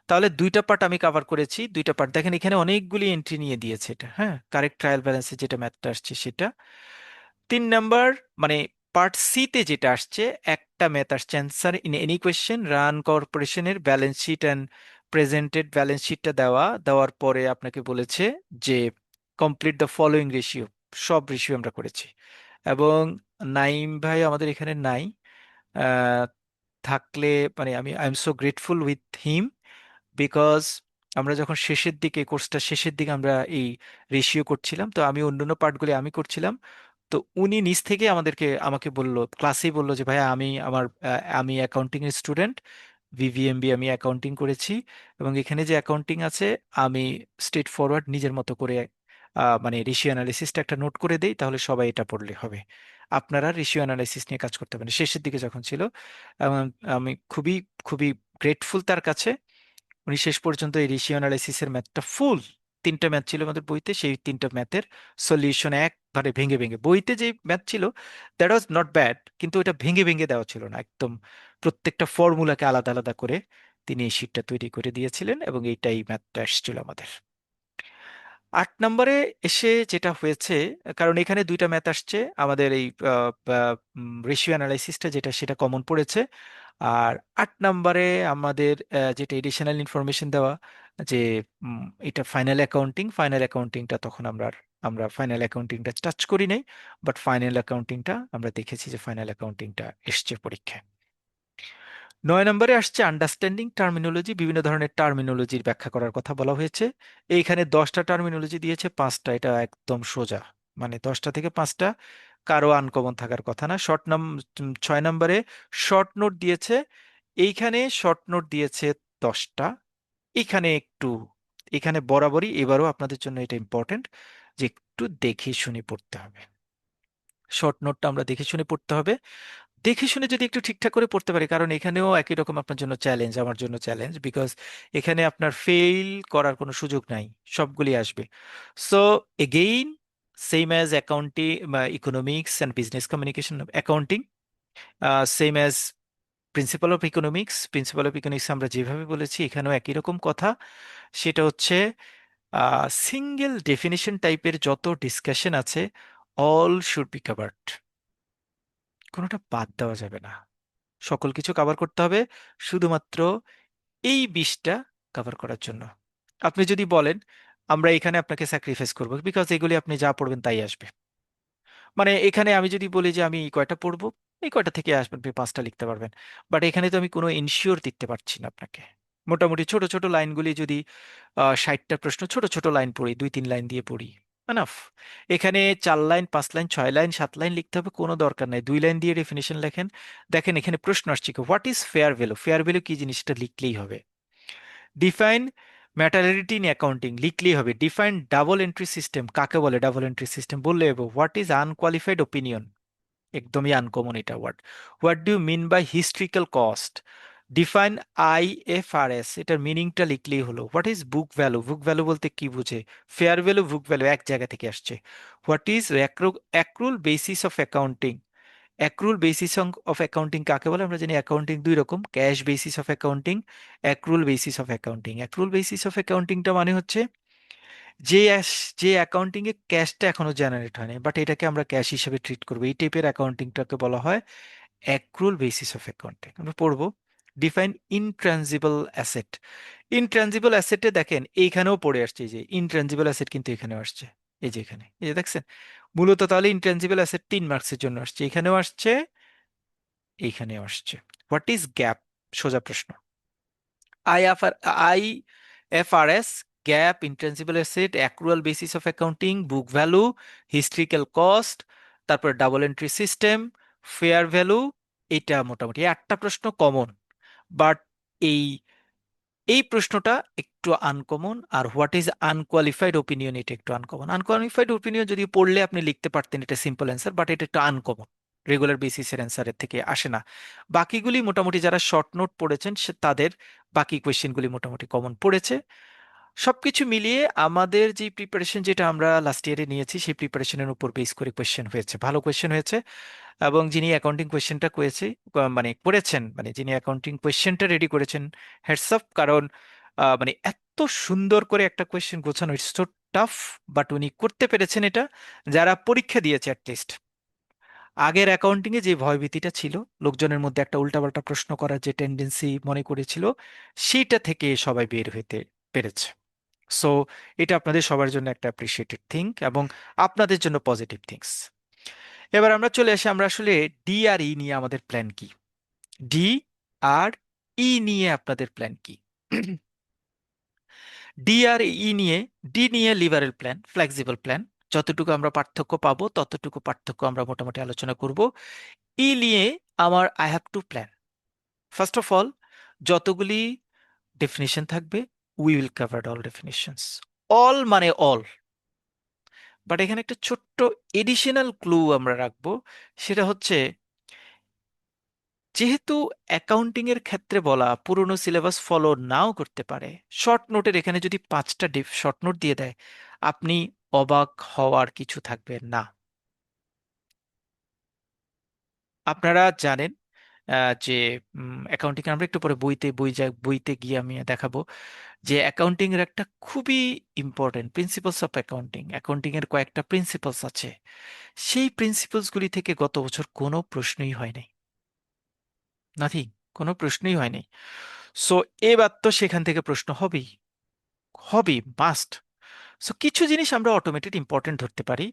তাহলে 2টা পার্ট আমি কভার করেছি। 2টা পার্ট দেখেন, এখানে অনেকগুলি এন্ট্রি নিয়ে দিয়েছে এটা, হ্যাঁ, কারেক্ট ট্রায়াল ব্যালেন্সে যেটা ম্যাথটা আসছে সেটা। 3 নাম্বার মানে পার্ট C-তে যেটা আসছে, একটা ম্যাথ আসছে, answer in any question Ran কর্পোরেশনের balance sheet and presented balance শিটটা দেওয়ার পরে আপনাকে বলেছে যে কমপ্লিট দ্য ফলোয়িং রেশিও। সব রেশিও আমরা করেছি। এবং নাইম ভাই আমাদের এখানে নাই, আহ, থাকলে মানে I am so grateful with him, because আমরা যখন শেষের দিকে, কোর্সটা শেষের দিকে আমরা এই রেশিও করছিলাম, তো আমি অন্যান্য পার্টগুলি আমি করছিলাম। তো উনি নিজ থেকে আমাকে বলল, ক্লাসেই বলল যে ভাইয়া আমি অ্যাকাউন্টিং এর স্টুডেন্ট, ভিভিএমবি আমি অ্যাকাউন্টিং করেছি, এবং এখানে যে অ্যাকাউন্টিং আছে আমি স্ট্রেট ফরওয়ার্ড নিজের মতো করে মানে রেশিও অ্যানালিসিসটা একটা নোট করে দেই, তাহলে সবাই এটা পড়লে হবে, আপনারা রেশিও অ্যানালাইসিস নিয়ে কাজ করতে পারেন। শেষের দিকে যখন ছিল, এবং আমি খুবই খুবই গ্রেটফুল তার কাছে। উনি শেষ পর্যন্ত এই রেশিও অ্যানালাইসিসের ম্যাথটা ফুল, 3টা ম্যাথ ছিল আমাদের বইতে, সেই 3টা ম্যাথের সলিউশন একবারে ভেঙে ভেঙে, বইতে যে ম্যাথ ছিল দ্যাট ওয়াজ নট ব্যাড, কিন্তু এটা ভেঙে ভেঙে দেওয়া ছিল না একদম, প্রত্যেকটা ফর্মুলাকে আলাদা আলাদা করে তিনি এই শিটটা তৈরি করে দিয়েছিলেন, এবং এইটাই ম্যাথটা এসেছিল আমাদের। 8 নম্বরে এসে যেটা হয়েছে, কারণ এখানে 2টা ম্যাথ আসছে, আমাদের এই রেশিও অ্যানালাইসিসটা যেটা সেটা কমন পড়েছে। আর 8 নম্বরে আমাদের যেটা এডিশনাল ইনফরমেশন দেওয়া, যে এটা ফাইনাল অ্যাকাউন্টিংটা তখন আমরা ফাইনাল অ্যাকাউন্টিংটা টাচ করি নাই, বাট ফাইনাল অ্যাকাউন্টিংটা আমরা দেখেছি যে ফাইনাল অ্যাকাউন্টিংটা এসছে পরীক্ষায়। 9 নম্বরে আসছে আন্ডারস্ট্যান্ডিং টার্মিনোলজি, বিভিন্ন ধরনের টার্মিনোলজির ব্যাখ্যা করার কথা বলা হয়েছে। এইখানে 10টা টার্মিনোলজি দিয়েছে, 5টা, এটা একদম সোজা, মানে 10টা থেকে 5টা কারো আনকমন থাকার কথা না। 6 নম্বরে শর্ট নোট দিয়েছে, এইখানে শর্ট নোট দিয়েছে 10টা। এখানে একটু, এখানে বরাবরই এবারও আপনাদের জন্য এটা ইম্পর্টেন্ট, যে একটু দেখে শুনে পড়তে হবে। শর্ট নোটটা আমরা দেখে শুনে পড়তে হবে, দেখে শুনে যদি একটু ঠিকঠাক করে পড়তে পারি, কারণ এখানেও একই রকম আপনার জন্য চ্যালেঞ্জ, আমার জন্য চ্যালেঞ্জ, বিকজ এখানে আপনার ফেল করার কোনো সুযোগ নাই, সবগুলি আসবে। So again, same as accounting, economics and business communication accounting, same as principal of economics আমরা যেভাবে বলেছি, এখানেও একই রকম কথা। সেটা হচ্ছে সিঙ্গেল ডেফিনিশন টাইপের যত ডিসকাশন আছে, অল শুড বি কাভার্ড, কোনোটা বাদ দেওয়া যাবে না, সকল কিছু কভার করতে হবে, শুধুমাত্র এই 20টা কভার করার জন্য। আপনি যদি বলেন আমরা এখানে আপনাকে স্যাক্রিফাইস করবো, বিকজ এগুলি আপনি যা পড়বেন তাই আসবে, মানে এখানে আমি যদি বলি যে আমি এই কয়টা পড়বো, এই কয়টা থেকে আসবেন, আপনি 5টা লিখতে পারবেন। বাট এখানে তো আমি কোনো ইনশিওর দিতে পারছি না আপনাকে। মোটামুটি ছোট ছোট লাইনগুলি যদি 60টা প্রশ্ন ছোট ছোট লাইন পড়ি, 2-3 লাইন দিয়ে পড়ি, এনাফ। এখানে 4 লাইন, 5 লাইন, 6 লাইন, 7 লাইন লিখতে হবে কোনো দরকার নাই, 2 লাইন দিয়ে ডেফিনেশন লেখেন। দেখেন এখানে প্রশ্ন আসছে কি, what is fair value, fair value কি জিনিসটা লিখলেই হবে। ডিফাইন ম্যাটারিয়ালিটি ইন অ্যাকাউন্টিং লিখলেই হবে। ডিফাইন ডাবল এন্ট্রি সিস্টেম কাকে বলে, ডাবল এন্ট্রি সিস্টেম বললে হবে। হোয়াট ইজ আনকোয়ালিফাইড ওপিনিয়ন, একদমই আনকমন এটা word. What do you mean by historical cost. Define IFRS, এটার মিনিংটা লিখলেই হলো। What is book value, book value বলতে কি বুঝে, ফেয়ার ভ্যালু বুক ভ্যালু এক জায়গা থেকে আসছে। What is accrual basis of accounting, accrual basis of accounting কাকে বলে, আমরা জানি অ্যাকাউন্টিং দুই রকম, cash basis of accounting, accrual basis of accounting. Accrual basis of অ্যাকাউন্টিংটা মানে হচ্ছে যে যে অ্যাকাউন্টিং এ ক্যাশটা এখনো জেনারেট হয়নি বাট এটাকে আমরা ক্যাশ হিসেবে ট্রিট করবো, এই টাইপের অ্যাকাউন্টিংটাকে বলা হয় অ্যাক্রুয়াল বেসিস অফ অ্যাকাউন্টিং। আমরা পড়বো। ডিফাইন ইনট্রানজিবল অ্যাসেট, ইনট্রানজিবল অ্যাসেটে দেখেন এইখানেও পড়ে আসছে, এই যে ইনট্রানজিবল অ্যাসেট কিন্তু এখানেও আসছে, এই যে এখানে, এই যে দেখছেন। মূলত তাহলে ইনট্রানজিবল অ্যাসেট 3 মার্কসের জন্য আসছে, এখানেও আসছে, এইখানেও আসছে। হোয়াট ইজ গ্যাপ, সোজা প্রশ্ন। IFRS, GAAP, intangible asset, accrual basis of accounting, book value, historical cost, তারপর double entry system, fair value. এটা মোটামুটি 8টা প্রশ্ন কমন। বাট এই এই প্রশ্নটা একটু আনকমন। আর হোয়াট ইজ আনকোয়ালিফাইড ওপিনিয়ন, এটা একটু আনকমন। আনকোয়ালিফাইড ওপিনিয়ন যদি পড়লে আপনি লিখতে পারতেন, এটা সিম্পল অ্যান্সার, বাট এটা একটু আনকমন, রেগুলার বেসিসের অ্যান্সারের থেকে আসে না। বাকিগুলি মোটামুটি যারা শর্ট নোট পড়েছেন তাদের বাকি কোয়েশ্চেনগুলি মোটামুটি কমন পড়েছে। সবকিছু মিলিয়ে আমাদের যে প্রিপারেশন যেটা আমরা লাস্ট ইয়ারে নিয়েছি, সেই প্রিপারেশনের উপর বেস করে কোয়েশ্চেন হয়েছে, ভালো কোয়েশ্চেন হয়েছে। এবং যিনি অ্যাকাউন্টিং কোয়েশ্চেনটা করেছে, মানে করেছেন, মানে যিনি অ্যাকাউন্টিং কোয়েশ্চেনটা রেডি করেছেন, হেডস আপ। কারণ মানে এত সুন্দর করে একটা কোয়েশ্চেন গোছানো, ইটস সো টাফ, বাট উনি করতে পেরেছেন এটা। যারা পরীক্ষা দিয়েছে অ্যাটলিস্ট, আগের অ্যাকাউন্টিং এ যে ভয়ভীতিটা ছিল, লোকজনের মধ্যে একটা উল্টাপাল্টা প্রশ্ন করার যে টেন্ডেন্সি মনে করেছিল, সেইটা থেকে সবাই বের হতে পেরেছে। সো এটা আপনাদের সবার জন্য একটা অ্যাপ্রিসিয়েটেড থিং, এবং আপনাদের জন্য পজিটিভ থিংস। এবার আমরা চলে আসি, আমরা আসলে ডি আর ই নিয়ে আমাদের প্ল্যান কি। ডি আর ই নিয়ে আপনাদের প্ল্যান কি? ডি আর ই নিয়ে, ডি নিয়ে লিবারেল প্ল্যান, ফ্লেক্সিবল প্ল্যান, যতটুকু আমরা পার্থক্য পাবো ততটুকু পার্থক্য আমরা মোটামুটি আলোচনা করব। ই নিয়ে আমার I have to plan. First of all, যতগুলি ডেফিনিশন থাকবে, we will cover all ডেফিনিশনস, all মানে অল। বাট এখানে একটা ছোট্ট এডিশনাল ক্লু আমরা রাখবো, সেটা হচ্ছে যেহেতু অ্যাকাউন্টিং এর ক্ষেত্রে বলা পুরনো সিলেবাস ফলো নাও করতে পারে, শর্ট নোটের এখানে যদি 5টা শর্ট নোট দিয়ে দেয়, আপনি অবাক হওয়ার কিছু থাকবে না। আপনারা জানেন যে অ্যাকাউন্টিং, আমরা একটু পরে বইতে গিয়ে আমি দেখাবো যে অ্যাকাউন্টিং এর একটা খুবই important principles of accounting, accounting এর কয়েকটা প্রিন্সিপালস আছে, সেই প্রিন্সিপালস গুলি থেকে গত বছর কোনো প্রশ্নই হয় নাই, নাথিং, কোনো প্রশ্নই হয় নাই। সো এবার তো সেখান থেকে প্রশ্ন হবেই, হবেই, মাস্ট। সো কিছু জিনিস আমরা অটোমেটেড ইম্পর্টেন্ট ধরতে পারি,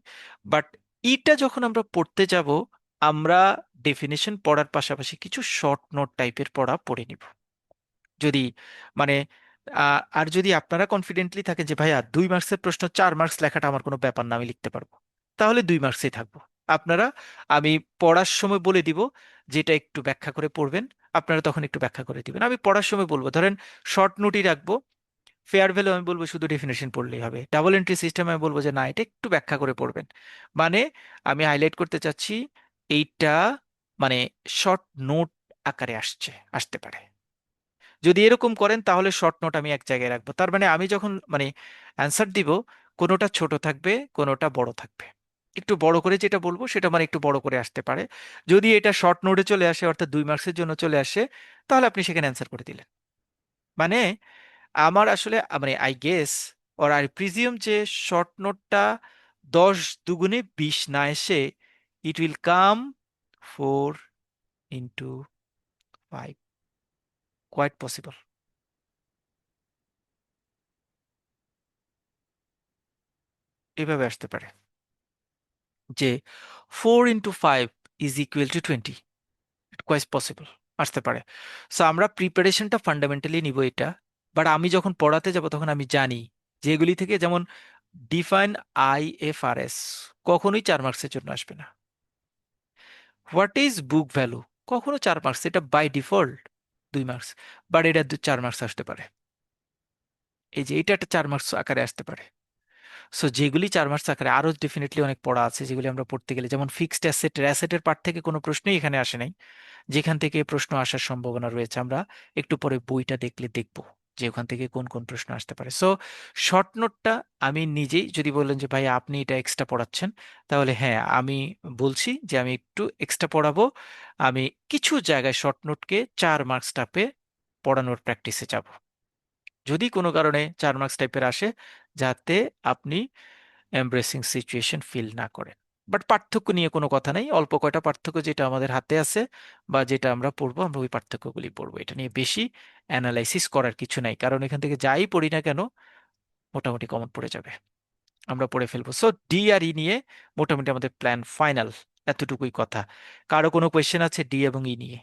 বাট এটা যখন আমরা পড়তে যাব, আমরা ডেফিনেশন পড়ার পাশাপাশি কিছু শর্ট নোট টাইপের পড়া পড়ে নিব। যদি মানে আর যদি আপনারা কনফিডেন্টলি থাকেন যে ভাইয়া 2 মার্কসের প্রশ্ন 4 মার্কস লেখাটা আমার কোনো ব্যাপার না, আমি লিখতে পারবো, তাহলে 2 মার্কসেই থাকবো। আপনারা, আমি পড়ার সময় বলে দিব যেটা একটু ব্যাখ্যা করে পড়বেন, আপনারা তখন একটু ব্যাখ্যা করে দিবেন। আমি পড়ার সময় বলবো, ধরেন শর্ট নোটই রাখবো, ফেয়ার ভ্যালু আমি বলবো শুধু ডেফিনেশন পড়লেই হবে, ডাবল এন্ট্রি সিস্টেম আমি বলবো যে না, এটা একটু ব্যাখ্যা করে পড়বেন। মানে আমি হাইলাইট করতে চাচ্ছি, এইটা মানে শর্ট নোট আকারে আসতে পারে। যদি এরকম করেন তাহলে শর্ট নোট আমি এক জায়গায় রাখবো, তার মানে আমি যখন মানে অ্যান্সার দিব, কোনোটা ছোট থাকবে, কোনোটা বড় থাকবে। একটু বড় করে যেটা বলবো সেটা মানে একটু বড় করে আসতে পারে। যদি এটা শর্ট নোটে চলে আসে, অর্থাৎ 2 মার্কসের জন্য চলে আসে, তাহলে আপনি সেখানে অ্যান্সার করে দিলেন। মানে আমার আসলে মানে I guess or I presume যে শর্ট নোটটা 10 × 2 = 20 না এসে, it will come 4 × 5, quite possible, এভাবে আসতে পারে। যে 4 × 5 is equal to 20, quite possible, আসতে পারে। সো আমরা প্রিপারেশনটা ফান্ডামেন্টালি নিব এটা, বাট আমি যখন পড়াতে যাব তখন আমি জানি যে এগুলি থেকে, যেমন ডিফাইন IFRS কখনোই 4 মার্কসের জন্য আসবে না। হোয়াট ইজ বুক ভ্যালু কখনো 4 মার্কস, এটা বাই ডিফল্ট 2 মার্কস, বাট এটা 4 মার্কস আসতে পারে। এই যে এটা একটা 4 মার্কস আকারে আসতে পারে। সো যেগুলি 4 মার্কস আকারে, আরো ডেফিনেটলি অনেক পড়া আছে যেগুলি আমরা পড়তে গেলে, যেমন ফিক্সড অ্যাসেটের পার্ট থেকে কোনো প্রশ্নই এখানে আসে নাই, যেখান থেকে প্রশ্ন আসার সম্ভাবনা রয়েছে আমরা একটু পরে বইটা দেখলে দেখব যে ওখান থেকে কোন কোন প্রশ্ন আসতে পারে। সো শর্ট নোটটা আমি নিজেই, যদি বললেন যে ভাই আপনি এটা এক্সট্রা পড়াচ্ছেন, তাহলে হ্যাঁ আমি বলছি যে আমি একটু এক্সট্রা পড়াবো। আমি কিছু জায়গায় শর্ট নোটকে 4 মার্কস টাপে পড়ানোর প্র্যাকটিসে যাব, যদি কোনো কারণে 4 মার্কস টাইপের আসে, যাতে আপনি এমব্রেসিং সিচুয়েশন ফিল না করেন। বাট পার্থক্য নিয়ে কোনো কথা নেই, অল্প কয়টা পার্থক্য যেটা আমাদের হাতে আছে বা যেটা আমরা পড়বো, আমরা ওই পার্থক্যগুলি পড়বো। এটা নিয়ে বেশি অ্যানালাইসিস করার কিছু নাই, কারণ এখান থেকে যাই পড়ি না কেন মোটামুটি কমন পড়ে যাবে, আমরা পড়ে ফেলবো। সো ডি আর ই নিয়ে মোটামুটি আমাদের প্ল্যান ফাইনাল, এতটুকুই কথা। কারো কোনো কোয়েশ্চেন আছে ডি এবং ই নিয়ে?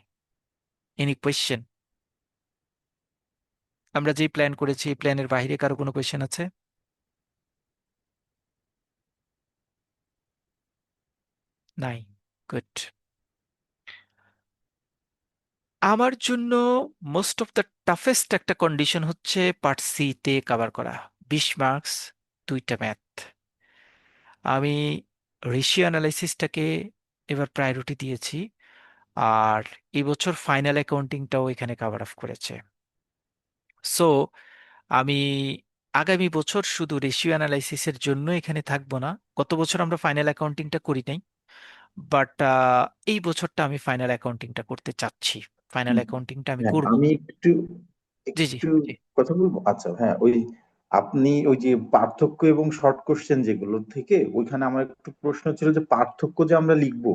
Any question? আমরা যেই প্ল্যান করেছি এই প্ল্যানের বাইরে কারো কোনো কোয়েশ্চেন আছে? নাই? গুড। আমার জন্য মোস্ট অফ দ্য টাফেস্ট একটা কন্ডিশন হচ্ছে পার্ট সি তে কভার করা, 20 মার্কস, 2টা ম্যাথ। আমি রেশিও অ্যানালাইসিসটাকে এবার প্রায়োরিটি দিয়েছি, আর এই বছর ফাইনাল অ্যাকাউন্টিংটাও এখানে কভার আপ করেছে। সো আমি আগামী বছর শুধু রেশিও অ্যানালাইসিসের জন্য এখানে থাকবো না। গত বছর আমরা ফাইনাল অ্যাকাউন্টিংটা করি নাই, বাট এই বছরটা আমি ফাইনাল অ্যাকাউন্টিংটা করতে চাচ্ছি, ফাইনাল হুম, অ্যাকাউন্টিংটা আমি হ্যাঁ করব। আমি একটু জি জি একটু জি। কথা বলবো। আচ্ছা হ্যাঁ, ওই আপনি ওই যে পার্থক্য এবং শর্ট কোশ্চেন যেগুলো থেকে, ওইখানে আমার একটু প্রশ্ন ছিল যে পার্থক্য যে আমরা লিখবো,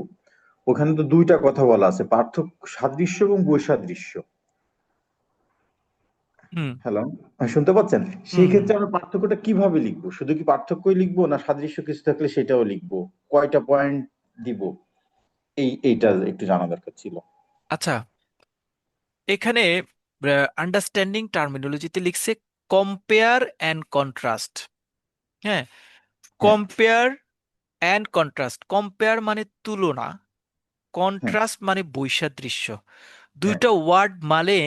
ওখানে তো দুইটা কথা বলা আছে, পার্থক্য, সাদৃশ্য এবং বৈসাদৃশ্য। হুম হ্যালো, শুনতে পাচ্ছেন? হুম সেই হুম। ক্ষেত্রে আমরা পার্থক্যটা কিভাবে লিখবো? শুধু কি পার্থক্যই লিখবো, না সাদৃশ্য কিছু থাকলে সেটাও লিখবো? কয়টা পয়েন্ট দিব? এইটা একটু জানা দরকার ছিল। আচ্ছা, এখানে আন্ডারস্ট্যান্ডিং টার্মিনোলজিতে লিখছে কম্পেয়ার অ্যান্ড কন্ট্রাস্ট। হ্যাঁ, হ্যাঁ, কম্পেয়ার অ্যান্ড কন্ট্রাস্ট। কম্পেয়ার মানে তুলনা, হ্যাঁ, কন্ট্রাস্ট মানে বৈসাদৃশ্য। হ্যাঁ। দুইটা ওয়ার্ড মানে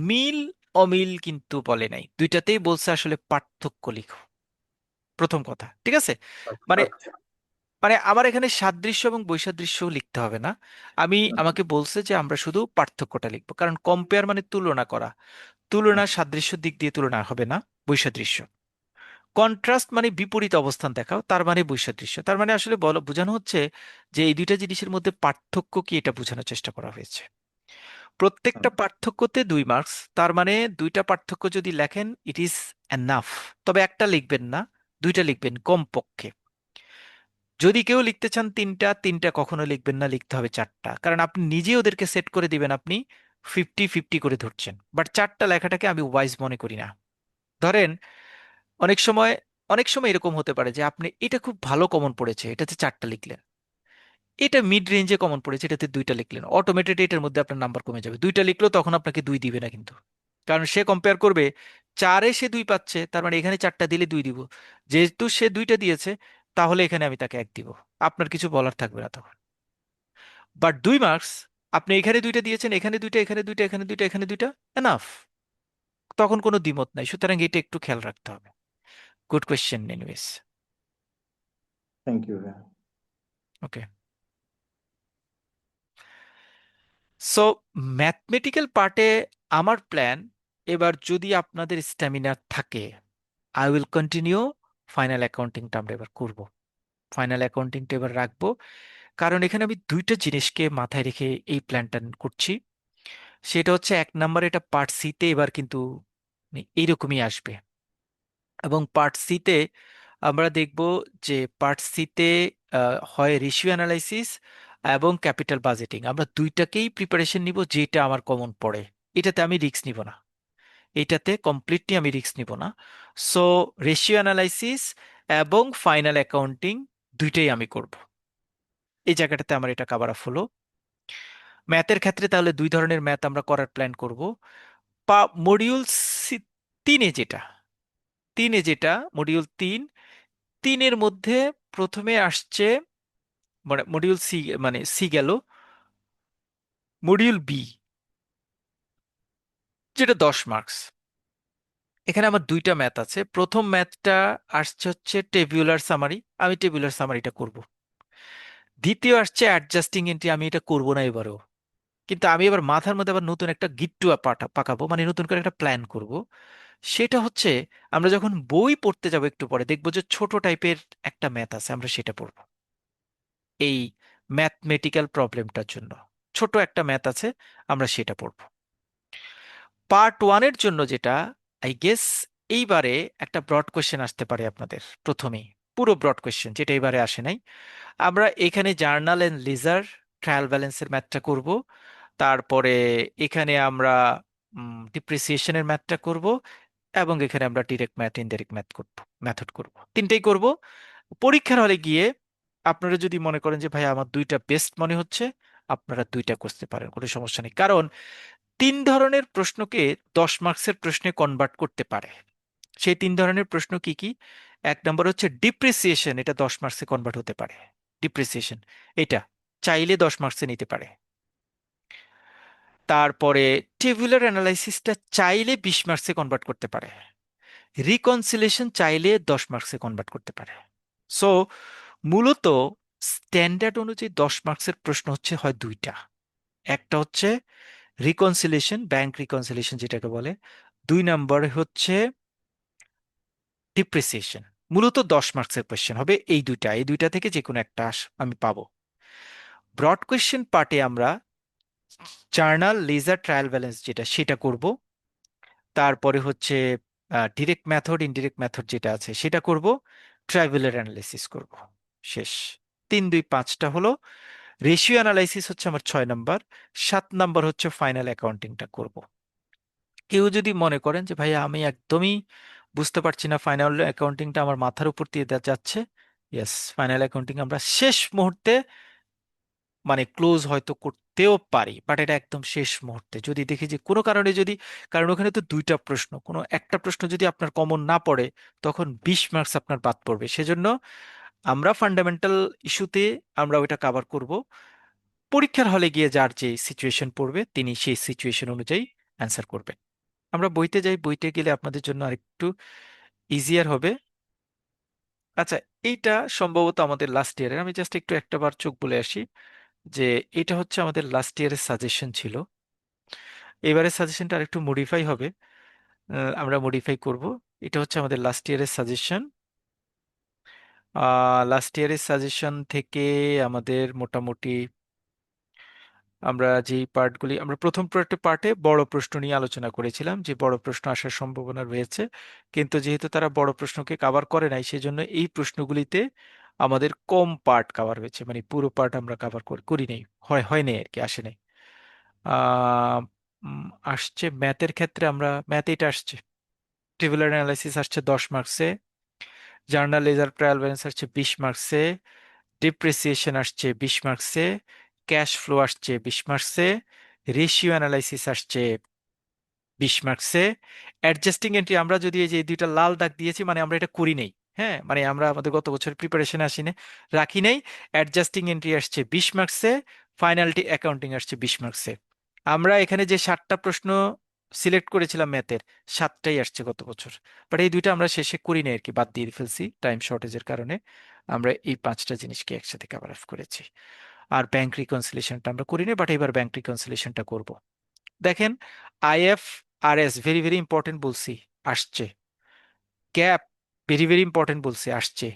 মিল অমিল কিন্তু বলে নাই, দুইটাতেই বলছে আসলে পার্থক্য লিখো, প্রথম কথা, ঠিক আছে? মানে আচ্ছা, মানে আমার এখানে সাদৃশ্য এবং বৈসাদৃশ্য লিখতে হবে না, আচ্ছা, আমাকে বলছে যে আমরা শুধু পার্থক্যটা লিখবো, কারণ কম্পেয়ার মানে তুলনা করা, তুলনা আচ্ছা, সাদৃশ্য দিক দিয়ে তুলনা হবে না, বৈসাদৃশ্য। কন্ট্রাস্ট মানে বিপরীত অবস্থান দেখাও, তার মানে বৈসাদৃশ্য। তার মানে আসলে বোঝানো হচ্ছে যে এই দুইটা জিনিসের মধ্যে পার্থক্য কি, এটা বোঝানোর চেষ্টা করা হয়েছে। প্রত্যেকটা পার্থক্যতে 2 মার্কস, তার মানে দুইটা পার্থক্য যদি লেখেন ইট ইজ এনাফ। তবে একটা লিখবেন না, দুইটা লিখবেন কমপক্ষে। যদি কেউ লিখতে চান তিনটা, তিনটা কখনো লিখবেন না, লিখতে হবে 4টা, কারণ আপনি নিজে ওদেরকে সেট করে দিবেন আপনি 50-50 করে ধরছেন, বাট 4টা লেখাটাকে আমি ওয়াইজ মনে করি না। ধরেন অনেক সময় অনেক সময় এরকম হতে পারে যে আপনি এটা খুব ভালো কমন পড়েছে, এটাতে 4টা লিখলেন, এটা মিড রেঞ্জে কমন পড়েছে, এটাতে 2টা লিখলেন, অটোমেটেড এটার মধ্যে আপনার নাম্বার কমে যাবে। 2টা লিখলেও তখন আপনাকে 2 দিবে না কিন্তু, কারণ সে কম্পেয়ার করবে 4-এ সে 2 পাচ্ছে, তার মানে এখানে 4টা দিলে 2 দিব, যেহেতু সে 2টা দিয়েছে তাহলে এখানে আমি তাকে 1 দিব, আপনার কিছু বলার থাকবে না তখন। বাট 2 মার্কস, আপনি এখানে 2টা দিয়েছেন, এখানে 2টা, এখানে 2টা, এখানে 2টা, এখানে 2টা, এনাফ, তখন কোনো দ্বিমত নাই। সুতরাং এটা একটু খেয়াল রাখতে হবে। Good question anyways. Thank you. Okay, so mathematical পার্টে আমার প্ল্যান, এবার যদি আপনাদের স্ট্যামিনা থাকে, আই উইল কন্টিনিউ। ফাইনাল অ্যাকাউন্টিংটা আমরা এবার করব, ফাইনাল অ্যাকাউন্টিংটা এবার রাখবো, কারণ এখানে আমি দুইটা জিনিসকে মাথায় রেখে এই প্ল্যানটা করছি। সেটা হচ্ছে, 1 নাম্বার, এটা পার্ট সিতে এবার কিন্তু এইরকমই আসবে, এবং পার্ট সিতে আমরা দেখব যে পার্ট সিতে হয় রেশিও অ্যানালাইসিস এবং ক্যাপিটাল বাজেটিং, আমরা দুইটাকেই প্রিপারেশন নিব, যেটা আমার কমন পড়ে। এটাতে আমি রিস্ক নিব না, এটাতে কমপ্লিটলি আমি রিস্ক নিব না। সো রেশিও অ্যানালাইসিস এবং ফাইনাল অ্যাকাউন্টিং দুইটাই আমি করব। এই জায়গাটাতে আমার এটা কাভার আপ হলো। ম্যাথের ক্ষেত্রে তাহলে দুই ধরনের ম্যাথ আমরা করার প্ল্যান করব। মডিউল তিনে যেটা, মডিউল 3, 3-এর মধ্যে প্রথমে আসছে, মানে মডিউল সি, মানে সি গেল, মডিউল বি যেটা 10 মার্কস। এখানে আমার দুইটা ম্যাথ আছে। প্রথম ম্যাথটা আসছে হচ্ছে টেবিউলার সামারি, আমি টেবিউলার সামারিটা করব। দ্বিতীয় আসছে অ্যাডজাস্টিং এন্ট্রি, আমি এটা করব না এবারও। কিন্তু আমি এবার মাথার মধ্যে আবার নতুন একটা গিট্টু পাকাবো, মানে নতুন করে একটা প্ল্যান করব। সেটা হচ্ছে, আমরা যখন বই পড়তে যাব একটু পরে দেখবো যে ছোট টাইপের একটা ম্যাথ আছে, আমরা সেটা পড়বো এই ম্যাথমেটিক্যাল প্রবলেমটার জন্য। ছোট একটা ম্যাথ আছে, আমরা সেটা পড়বো। পার্ট 1-এর জন্য যেটা, আই গেস এইবারে একটা ব্রড কোয়েশ্চেন আসতে পারে আপনাদের প্রথমেই, পুরো ব্রড কোয়েশ্চেন যেটা এবারে আসে নাই। আমরা এখানে জার্নাল এন্ড লিজার ট্রায়াল ব্যালেন্সের ম্যাথটা করব। তারপরে এখানে আমরা ডিপ্রিসিয়েশনের ম্যাথটা করব, এবং এখানে আমরা ডিরেক্ট ম্যাথ, ইনডাইরেক্ট মেথড করব, তিনটেই করব। পরীক্ষার হলে গিয়ে আপনারা যদি মনে করেন যে ভাই আমার দুইটা বেস্ট মনে হচ্ছে, আপনারা দুইটা করতে পারেন, কোনো সমস্যা নেই। কারণ 3 ধরনের প্রশ্নকে 10 মার্কসের প্রশ্নে কনভার্ট করতে পারে। সেই 3 ধরনের প্রশ্ন কি কি? 1 নম্বর হচ্ছে ডিপ্রিসিয়েশন, এটা 10 মার্কসে কনভার্ট হতে পারে। ডিপ্রিসিয়েশন এটা চাইলে 10 মার্কসে নিতে পারে। তারপরে টেবুলার অ্যানালাইসিসটা চাইলে 20 মার্কসে কনভার্ট করতে পারে। রিকনসিলেশন চাইলে 10 মার্কসে কনভার্ট করতে পারে। সো মূলত স্ট্যান্ডার্ড অনুযায়ী 10 মার্কসের প্রশ্ন হচ্ছে হয় দুইটা। একটা হচ্ছে রিকনসিলেশন, ব্যাংক রিকনসিলেশন যেটাকে বলে। 2 নম্বরে হচ্ছে ডিপ্রিসিয়েশন। মূলত 10 মার্কসের কোয়েশ্চেন হবে এই দুইটা থেকে যে কোনো একটা আমি পাবো। ব্রড কোয়েশ্চেন পার্টে আমরা জার্নাল, লেজার, ট্রায়াল ব্যালেন্স যেটা সেটা করব। তারপরে হচ্ছে ডিরেক্ট মেথড, ইনডিরেক্ট মেথড যেটা আছে সেটা করব। ট্রায়াবুলার অ্যানালাইসিস করব। শেষ। 3, 2, 5টা হলো। রেশিও অ্যানালাইসিস হচ্ছে আমার 6 নম্বর। 7 নম্বর হচ্ছে ফাইনাল অ্যাকাউন্টিংটা করব। কেউ যদি মনে করেন যে ভাই আমি একদমই বুঝতে পারছি না, ফাইনাল অ্যাকাউন্টিংটা আমার মাথার উপর দিয়ে যাচ্ছে, ইয়েস, ফাইনাল অ্যাকাউন্টিং আমরা শেষ মুহূর্তে মানে ক্লোজ হয়তো করতেও পারি, বাট এটা একদম শেষ মুহূর্তে যদি দেখি যে কোনো কারণে যদি, কারণ ওখানে তো দুইটা প্রশ্ন, কোনো একটা প্রশ্ন যদি আপনার কমন না পড়ে তখন 20 মার্কস আপনার বাদ পড়বে। সেজন্য আমরা ফান্ডামেন্টাল ইস্যুতে আমরা ওইটা কাভার করব। পরীক্ষার হলে গিয়ে যার যে সিচুয়েশন পড়বে তিনি সেই সিচুয়েশন অনুযায়ী অ্যান্সার করবেন। আমরা বইতে যাই, বইতে গেলে আপনাদের জন্য আরেকটু ইজিয়ার হবে। আচ্ছা, এইটা সম্ভবত আমাদের লাস্ট ইয়ারের, আমি জাস্ট একটু একটা বার চোখ বলে আসি যে এটা হচ্ছে আমাদের লাস্ট ইয়ারের সাজেশন ছিল। এবারের সাজেশনটা আরেকটু মডিফাই হবে, আমরা মডিফাই করব। এটা হচ্ছে আমাদের লাস্ট ইয়ারের সাজেশন। লাস্ট ইয়ারের সাজেশন থেকে আমাদের মোটামুটি আমরা যেই পার্টগুলি, আমরা প্রথম পার্টে বড় প্রশ্ন নিয়ে আলোচনা করেছিলাম যে বড় প্রশ্ন আসার সম্ভাবনা রয়েছে, কিন্তু যেহেতু তারা বড় প্রশ্নকে কাভার করে নাই সেজন্য এই প্রশ্নগুলিতে আমাদের কম পার্ট কাভার হয়েছে, মানে পুরো পার্ট আমরা কাভার করি নাই, হয় নাই আর কি, আসে নাই। আহ, আসছে ম্যাথের ক্ষেত্রে, আমরা ম্যাথ এটা আসছে, টেবুলার অ্যানালাইসিস আসছে 10 মার্কসে, জার্নাল, লেজার, ট্রায়াল ব্যালেন্স আসছে 20 মার্কসে, ডিপ্রিসিয়েশন আসছে 20 মার্কসে, ক্যাশ ফ্লো আসছে 20 মার্কসে, রেশিও অ্যানালাইসিস আসছে 20 মার্কসে। অ্যাডজাস্টিং এন্ট্রি আমরা যদি এই যে এই দুইটা লাল দাগ দিয়েছি, মানে আমরা এটা করি নাই, হ্যাঁ, মানে আমরা আমাদের গত বছরের প্রিপারেশনে রাখি নাই। অ্যাডজাস্টিং এন্ট্রি আসছে 20 মার্কসে, ফাইনালটি অ্যাকাউন্টিং আসছে 20 মার্কসে। আমরা এখানে যে 7টা প্রশ্ন সিলেক্ট করেছিলাম ম্যাথের, 7টাই আসছে গত বছর, বাট এই দুইটা আমরা শেষে করি নাই আর কি, বাদ দিয়ে ফেলছি টাইম শর্টেজের কারণে। আমরা এই 5টা জিনিসকে একসাথে কভার আপ করেছি। আর ব্যাংক রিকনসিলেশনটা আমরা করি নাই, বাট এবার ব্যাংক রিকনসিলেশনটা করব। দেখেন, IFRS ভেরি ভেরি ইম্পর্টেন্ট বলছি, আসছে। গ্যাপ ভেরি ভেরি ইম্পর্টেন্ট বলছি, আসছে।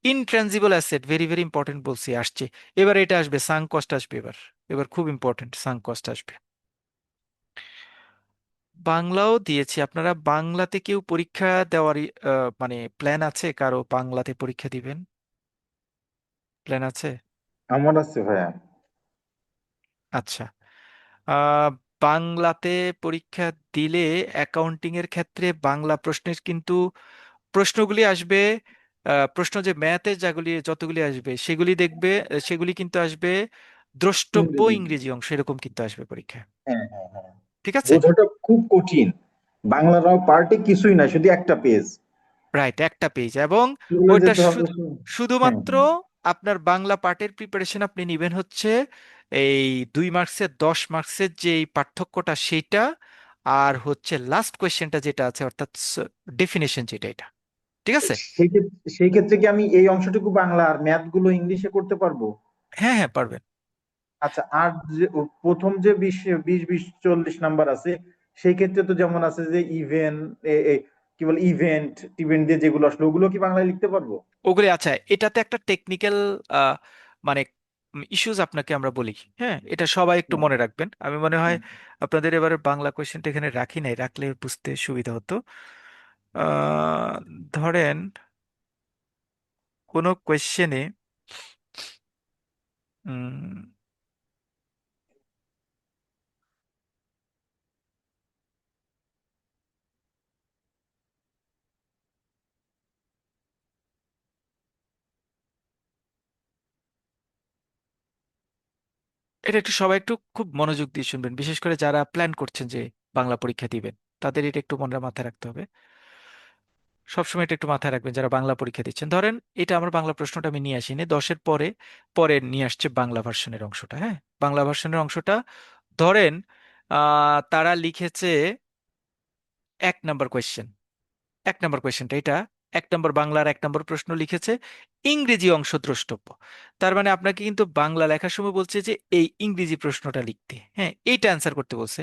ইনট্রানজিবল অ্যাসেট ভেরি ভেরি ইম্পর্টেন্ট বলছি, আসছে। এবার এটা আসবে, সাঙ্ক কস্ট আসবে। এবার এবার খুব ইম্পর্টেন্ট, সাঙ্ক কস্ট আসবে। বাংলাও দিয়েছি। আপনারা বাংলাতে কেউ পরীক্ষা দেওয়ার মানে প্ল্যান আছে কারো, বাংলাতে পরীক্ষা দিবেন প্ল্যান আছে? আমার আছে ভাইয়া। আচ্ছা। আহ, বাংলাতে পরীক্ষা দিলে অ্যাকাউন্টিং এর ক্ষেত্রে বাংলা প্রশ্নের কিন্তু প্রশ্নগুলি আসবে প্রশ্ন যে ম্যাথে যেগুলি যতগুলি আসবে সেগুলি দেখবে, সেগুলি কিন্তু আসবে দ্রষ্টব্য ইংরেজি। ইংরেজি অংশ এরকম কিন্তু আসবে পরীক্ষায়। হ্যাঁ, হ্যাঁ, হ্যাঁ। ঠিক আছে? বোঝাটা খুব কঠিন। বাংলারাও পার্টে কিছুই না, শুধু একটা পেজ রাইট, একটা পেজ, এবং চলে ওইটা যেতে হবে। হ্যাঁ, শুধুমাত্র হ্যাঁ। আপনার বাংলা পার্টের প্রিপারেশন আপনি নেবেন হচ্ছে এই 2 মার্কসের 10 মার্কসের যে এই পার্থক্যটা সেইটা, আর হচ্ছে লাস্ট কোয়েশ্চেনটা যেটা আছে অর্থাৎ ডেফিনেশন যেটা, এটা ঠিক আছে? সেই ক্ষেত্রে কি আমি এই অংশটুকু বাংলা আর ম্যাথ গুলো ইংলিশে করতে পারবো? হ্যাঁ হ্যাঁ, পারবেন। আচ্ছা, আর যে প্রথম যে 20, 20, 20, 40 নাম্বার আছে, সেই ক্ষেত্রে তো যেমন আছে যে ইভেন্ট, কি বলে, ইভেন্ট টিভেন্ট দিয়ে যেগুলো আসলে, ওগুলো কি বাংলায় লিখতে পারবো? ওগুলি আচ্ছা, এটাতে একটা টেকনিক্যাল মানে ইস্যুজ আপনাকে আমরা বলি। হ্যাঁ, এটা সবাই একটু হ্যাঁ, মনে রাখবেন। আমি মনে হয় হ্যাঁ। আপনাদের এবারে বাংলা কোয়েশ্চেনটা এখানে রাখি নাই, রাখলে বুঝতে সুবিধা হতো। আহ, ধরেন কোনো কোয়েশ্চেনে এটা একটু সবাই একটু খুব মনোযোগ দিয়ে শুনবেন, বিশেষ করে যারা প্ল্যান করছেন যে বাংলা পরীক্ষা দিবেন, তাদের এটা একটু মনে মাথায় রাখতে হবে। সবসময় এটা একটু মাথায় রাখবেন যারা বাংলা পরীক্ষা দিচ্ছেন। ধরেন এটা আমার বাংলা প্রশ্নটা আমি নিয়ে আসিনি, 10-এর পরে পরে নিয়ে আসছে বাংলা ভার্সনের অংশটা। হ্যাঁ, বাংলা ভার্সনের অংশটা ধরেন তারা লিখেছে 1 নম্বর কোয়েশ্চেন, 1 নম্বর কোয়েশ্চেনটা এটা, 1 নম্বর বাংলার 1 নম্বর প্রশ্ন লিখেছে ইংরেজি অংশ দ্রষ্টব্য। তার মানে আপনাকে কিন্তু বাংলা লেখার সময় বলছে যে এই ইংরেজি প্রশ্নটা লিখতে, হ্যাঁ এইটা অ্যান্সার করতে বলছে।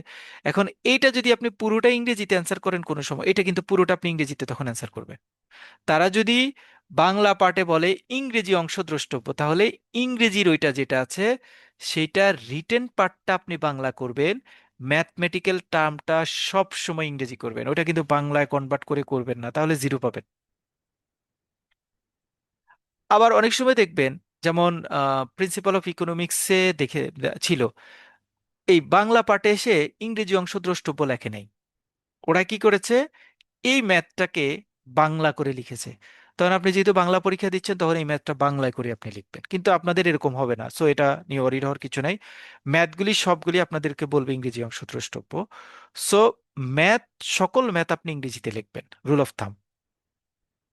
এখন এইটা যদি আপনি পুরোটা ইংরেজিতে অ্যান্সার করেন কোনো সময়, এটা কিন্তু পুরোটা আপনি ইংরেজিতে তখন অ্যান্সার করবেন। তারা যদি বাংলা পার্টে বলে ইংরেজি অংশ দ্রষ্টব্য, তাহলে ইংরেজির ওইটা যেটা আছে সেটা রিটেন পার্টটা আপনি বাংলা করবেন, ম্যাথমেটিক্যাল টার্মটা সব সময় ইংরেজি করবেন, ওটা কিন্তু বাংলায় কনভার্ট করে করবেন না, তাহলে 0 পাবেন। আবার অনেক সময় দেখবেন, যেমন প্রিন্সিপাল অফ ইকোনমিক্সে ছিল, এই বাংলা পার্টে এসে ইংরেজি অংশ দ্রষ্টব্য লেখে নাই, ওরা কি করেছে এই ম্যাথটাকে বাংলা করে লিখেছে। তখন আপনি যেহেতু বাংলা পরীক্ষা দিচ্ছেন তখন এই ম্যাথটা বাংলায় করে আপনি লিখবেন, কিন্তু আপনাদের এরকম হবে না, সো এটা নিয়ে ওয়ারিড হওয়ার কিছু নাই। ম্যাথগুলি সবগুলি আপনাদেরকে বলবে ইংরেজি অংশ দ্রষ্টব্য। সো ম্যাথ, সকল ম্যাথ আপনি ইংরেজিতে লিখবেন, rule of thumb.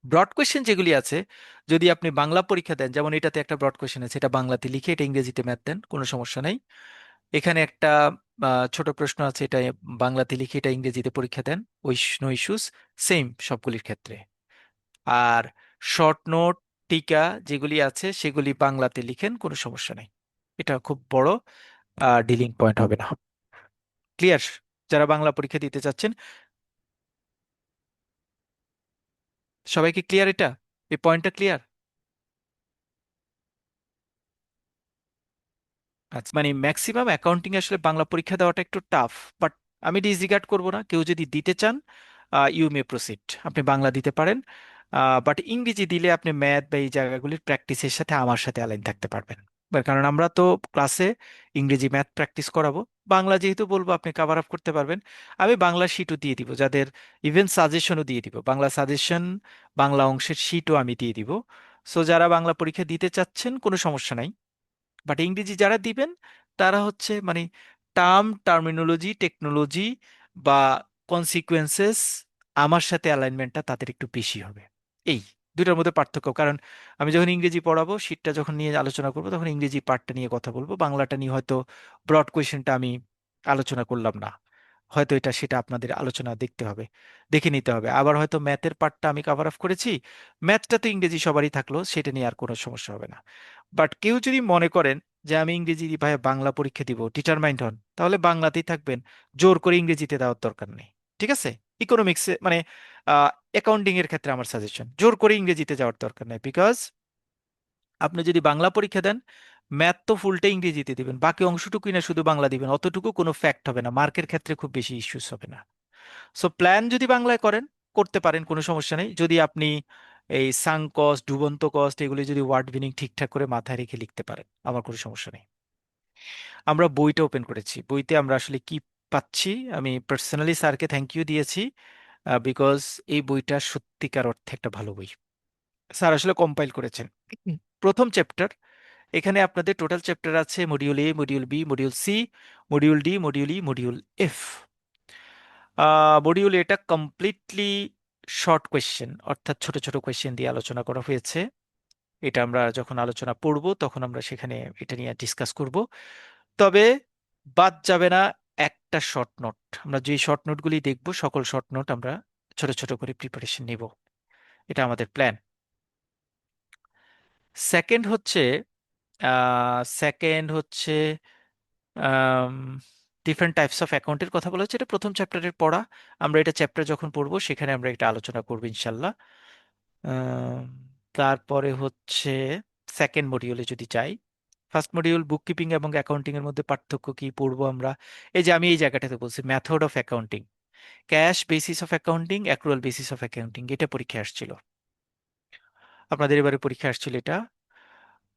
Broad question যেগুলি আছে, যদি আপনি বাংলা পরীক্ষা দেন, যেমন এটাতে একটা ব্রড কোয়েশ্চেন আছে, এটা বাংলাতে লিখে এটা ইংরেজিতে ম্যাথ দেন, কোনো সমস্যা নাই। এখানে একটা ছোট প্রশ্ন আছে, এটা বাংলাতে লিখে এটা ইংরেজিতে পরীক্ষা দেন, ওই নো ইস্যুস, সেম সবগুলির ক্ষেত্রে। আর শর্ট নোট, টিকা যেগুলি আছে সেগুলি বাংলাতে লিখেন, কোনো সমস্যা নেই। এটা খুব বড় ডিলিং পয়েন্ট হবে না। ক্লিয়ার? যারা বাংলা পরীক্ষা দিতে চাচ্ছেন সবাইকে ক্লিয়ার, এটা এই পয়েন্টটা ক্লিয়ার? আচ্ছা, মানে ম্যাক্সিমাম অ্যাকাউন্টিং আসলে বাংলা পরীক্ষা দেওয়াটা একটু টাফ, বাট আমি ডিসরিগার্ড করব না, কেউ যদি দিতে চান ইউ মে প্রসিড, আপনি বাংলা দিতে পারেন। বাট ইংরেজি দিলে আপনি ম্যাথ বা এই জায়গাগুলির প্র্যাকটিসের সাথে আমার সাথে অ্যালাইন থাকতে পারবেন। কারণ আমরা তো ক্লাসে ইংরেজি ম্যাথ প্র্যাকটিস করাবো, বাংলা যেহেতু বলবো আপনি কাভার আপ করতে পারবেন। আমি বাংলা শিটও দিয়ে দিব, যাদের ইভেন সাজেশনও দিয়ে দিব, বাংলা সাজেশন, বাংলা অংশের শিটও আমি দিয়ে দিব। সো যারা বাংলা পরীক্ষা দিতে চাচ্ছেন কোনো সমস্যা নাই, বাট ইংরেজি যারা দিবেন তারা হচ্ছে মানে টার্মিনোলজি, টেকনোলজি বা কনসিকুয়েন্সেস, আমার সাথে অ্যালাইনমেন্টটা তাদের একটু বেশি হবে। এই দুটার মধ্যে পার্থক্য, কারণ আমি যখন ইংরেজি পড়াবো, শীটটা যখন নিয়ে আলোচনা করবো, তখন ইংরেজি পার্টটা নিয়ে কথা বলবো, বাংলাটা নিয়ে হয়তো ব্রড কোয়েশ্চেনটা আমি আলোচনা করলাম না, হয়তো এটা সেটা আপনাদের আলোচনা দেখতে হবে, দেখে নিতে হবে। আবার হয়তো ম্যাথের পার্টটা আমি কাভার আপ করেছি, ম্যাথটা তো ইংরেজি সবারই থাকলো, সেটা নিয়ে আর কোনো সমস্যা হবে না। বাট কেউ যদি মনে করেন যে আমি ইংরেজি ভাই বাংলা পরীক্ষা দিব, ডিটারমাইন্ড হন, তাহলে বাংলাতেই থাকবেন, জোর করে ইংরেজিতে দেওয়ার দরকার নেই। ঠিক আছে? ইকোনমিক্সে মানে অ্যাকাউন্টিং এর ক্ষেত্রে আমার সাজেশন, জোর করে ইংরেজিতে যাওয়ার দরকার নেই, বিকজ আপনি যদি বাংলা পরীক্ষা দেন, ম্যাথ তো ফুলটাই ইংরেজিতে দিবেন, বাকি অংশটুকুই না শুধু বাংলা দিবেন, অতটুকু কোনো ফ্যাক্ট হবে না, মার্কের ক্ষেত্রে খুব বেশি ইস্যুস হবে না। সো প্ল্যান যদি বাংলায় করেন, করতে পারেন, কোনো সমস্যা নেই, যদি আপনি এই সাং কস্ট, ডুবন্ত কস্ট এগুলি যদি ওয়ার্ড মিনিং ঠিকঠাক করে মাথায় রেখে লিখতে পারেন, আমার কোনো সমস্যা নেই। আমরা বইটা ওপেন করেছি, বইতে আমরা আসলে কি পাচ্ছি, আমি পার্সোনালি স্যারকে থ্যাংক ইউ দিয়েছি, বিকজ এই বইটা সত্যিকার অর্থে একটা ভালো বই। স্যার আসলে কম্পাইল করেছেন। প্রথম চ্যাপ্টার, এখানে আপনাদের টোটাল চ্যাপ্টার আছে module A, module B, module C, module D, module E, module F. Module এটা কমপ্লিটলি শর্ট কোয়েশ্চেন, অর্থাৎ ছোট ছোট কোয়েশ্চেন দিয়ে আলোচনা করা হয়েছে। এটা আমরা যখন আলোচনা পড়ব তখন আমরা সেখানে এটা নিয়ে ডিসকাস করব। তবে বাদ যাবে না একটা শর্ট নোট। আমরা যে শর্ট নোটগুলি দেখব সকল শর্ট নোট আমরা ছোট ছোট করে প্রিপারেশন নিব, এটা আমাদের প্ল্যান। সেকেন্ড হচ্ছে সেকেন্ড হচ্ছে ডিফারেন্ট টাইপস অফ অ্যাকাউন্টের কথা বলা হচ্ছে, এটা প্রথম চ্যাপ্টারের পড়া। আমরা এটা চ্যাপ্টার যখন পড়বো সেখানে আমরা এটা আলোচনা করবো ইনশাল্লাহ। আম, তারপরে হচ্ছে সেকেন্ড মডিউলে যদি যাই, ফার্স্ট মডিউল বুক কিপিং এবং অ্যাকাউন্টিং এর মধ্যে পার্থক্য কি পড়বো আমরা। এই যে আমি এই জায়গাটাতে বলছি method of accounting, cash basis of accounting, accrual basis of accounting, এটা পরীক্ষা আসছিল, আপনাদের এবারে পরীক্ষা আসছিল এটা।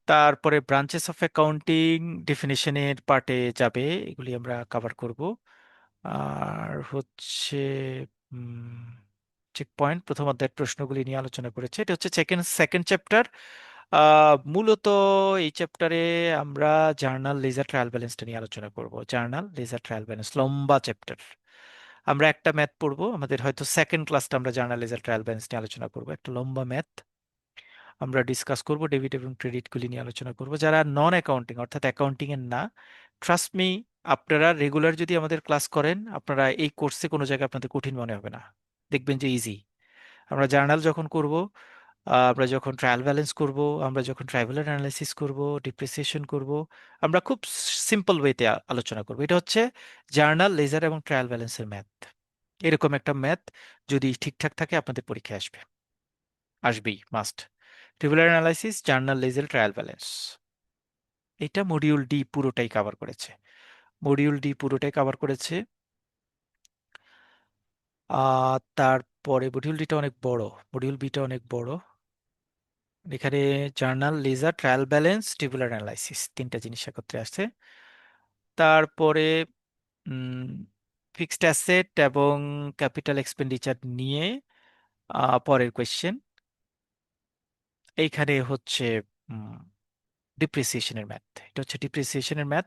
তারপরে ব্রাঞ্চেস অফ অ্যাকাউন্টিং ডেফিনেশনের পার্টে যাবে, এগুলি আমরা কভার করব। আর হচ্ছে চেক পয়েন্ট প্রথম অধ্যায়ের প্রশ্নগুলি নিয়ে আলোচনা করেছে, এটা হচ্ছে সেকেন্ড চ্যাপ্টার। মূলত এই চ্যাপ্টারে আমরা জার্নাল লেজার ট্রায়াল ব্যালেন্সটা নিয়ে আলোচনা করব। জার্নাল লেজার ট্রায়াল ব্যালেন্স লম্বা চ্যাপ্টার। আমরা একটা ম্যাথ পড়বো, আমাদের হয়তো সেকেন্ড ক্লাসটা আমরা জার্নাল লেজার ট্রায়াল ব্যালেন্স নিয়ে আলোচনা করবো, একটা লম্বা ম্যাথ আমরা ডিসকাস করব। ডেবিট এবং ক্রেডিট গুলি নিয়ে আলোচনা করব। যারা নন অ্যাকাউন্টিং অর্থাৎ অ্যাকাউন্টিং এর না, ট্রাস্ট মি, আপনারা রেগুলার যদি আমাদের ক্লাস করেন আপনারা এই কোর্সে কোনো জায়গায় আপনাদের কঠিন মনে হবে না, দেখবেন যে ইজি। আমরা জার্নাল যখন করব, আমরা যখন ট্রায়াল ব্যালেন্স করব, আমরা যখন ট্রাইভেলার অ্যানালাইসিস করব, ডিপ্রিসিয়েশন করব, আমরা খুব সিম্পল ওয়েতে আলোচনা করব। এটা হচ্ছে জার্নাল লেজার এবং ট্রায়াল ব্যালেন্সের ম্যাথ। এরকম একটা ম্যাথ যদি ঠিকঠাক থাকে আপনাদের পরীক্ষায় আসবে, আসবেই must. Tabular analysis, journal ledger trial balance, এটা মডিউল ডি পুরোটাই কভার করেছে। মডিউল ডি পুরোটাই কভার করেছে। তারপরে মডিউল ডিটা অনেক বড়, মডিউল বিটা অনেক বড়। এখানে journal ledger trial balance tabular analysis তিনটা জিনিস একত্রে আসছে। তারপরে ফিক্সড অ্যাসেট এবং ক্যাপিটাল এক্সপেন্ডিচার নিয়ে পরের কোয়েশ্চেন। এইখানে হচ্ছে ডিপ্রিসিয়েশনের ম্যাথ, এটা হচ্ছে ডিপ্রিসিয়েশনের ম্যাথ,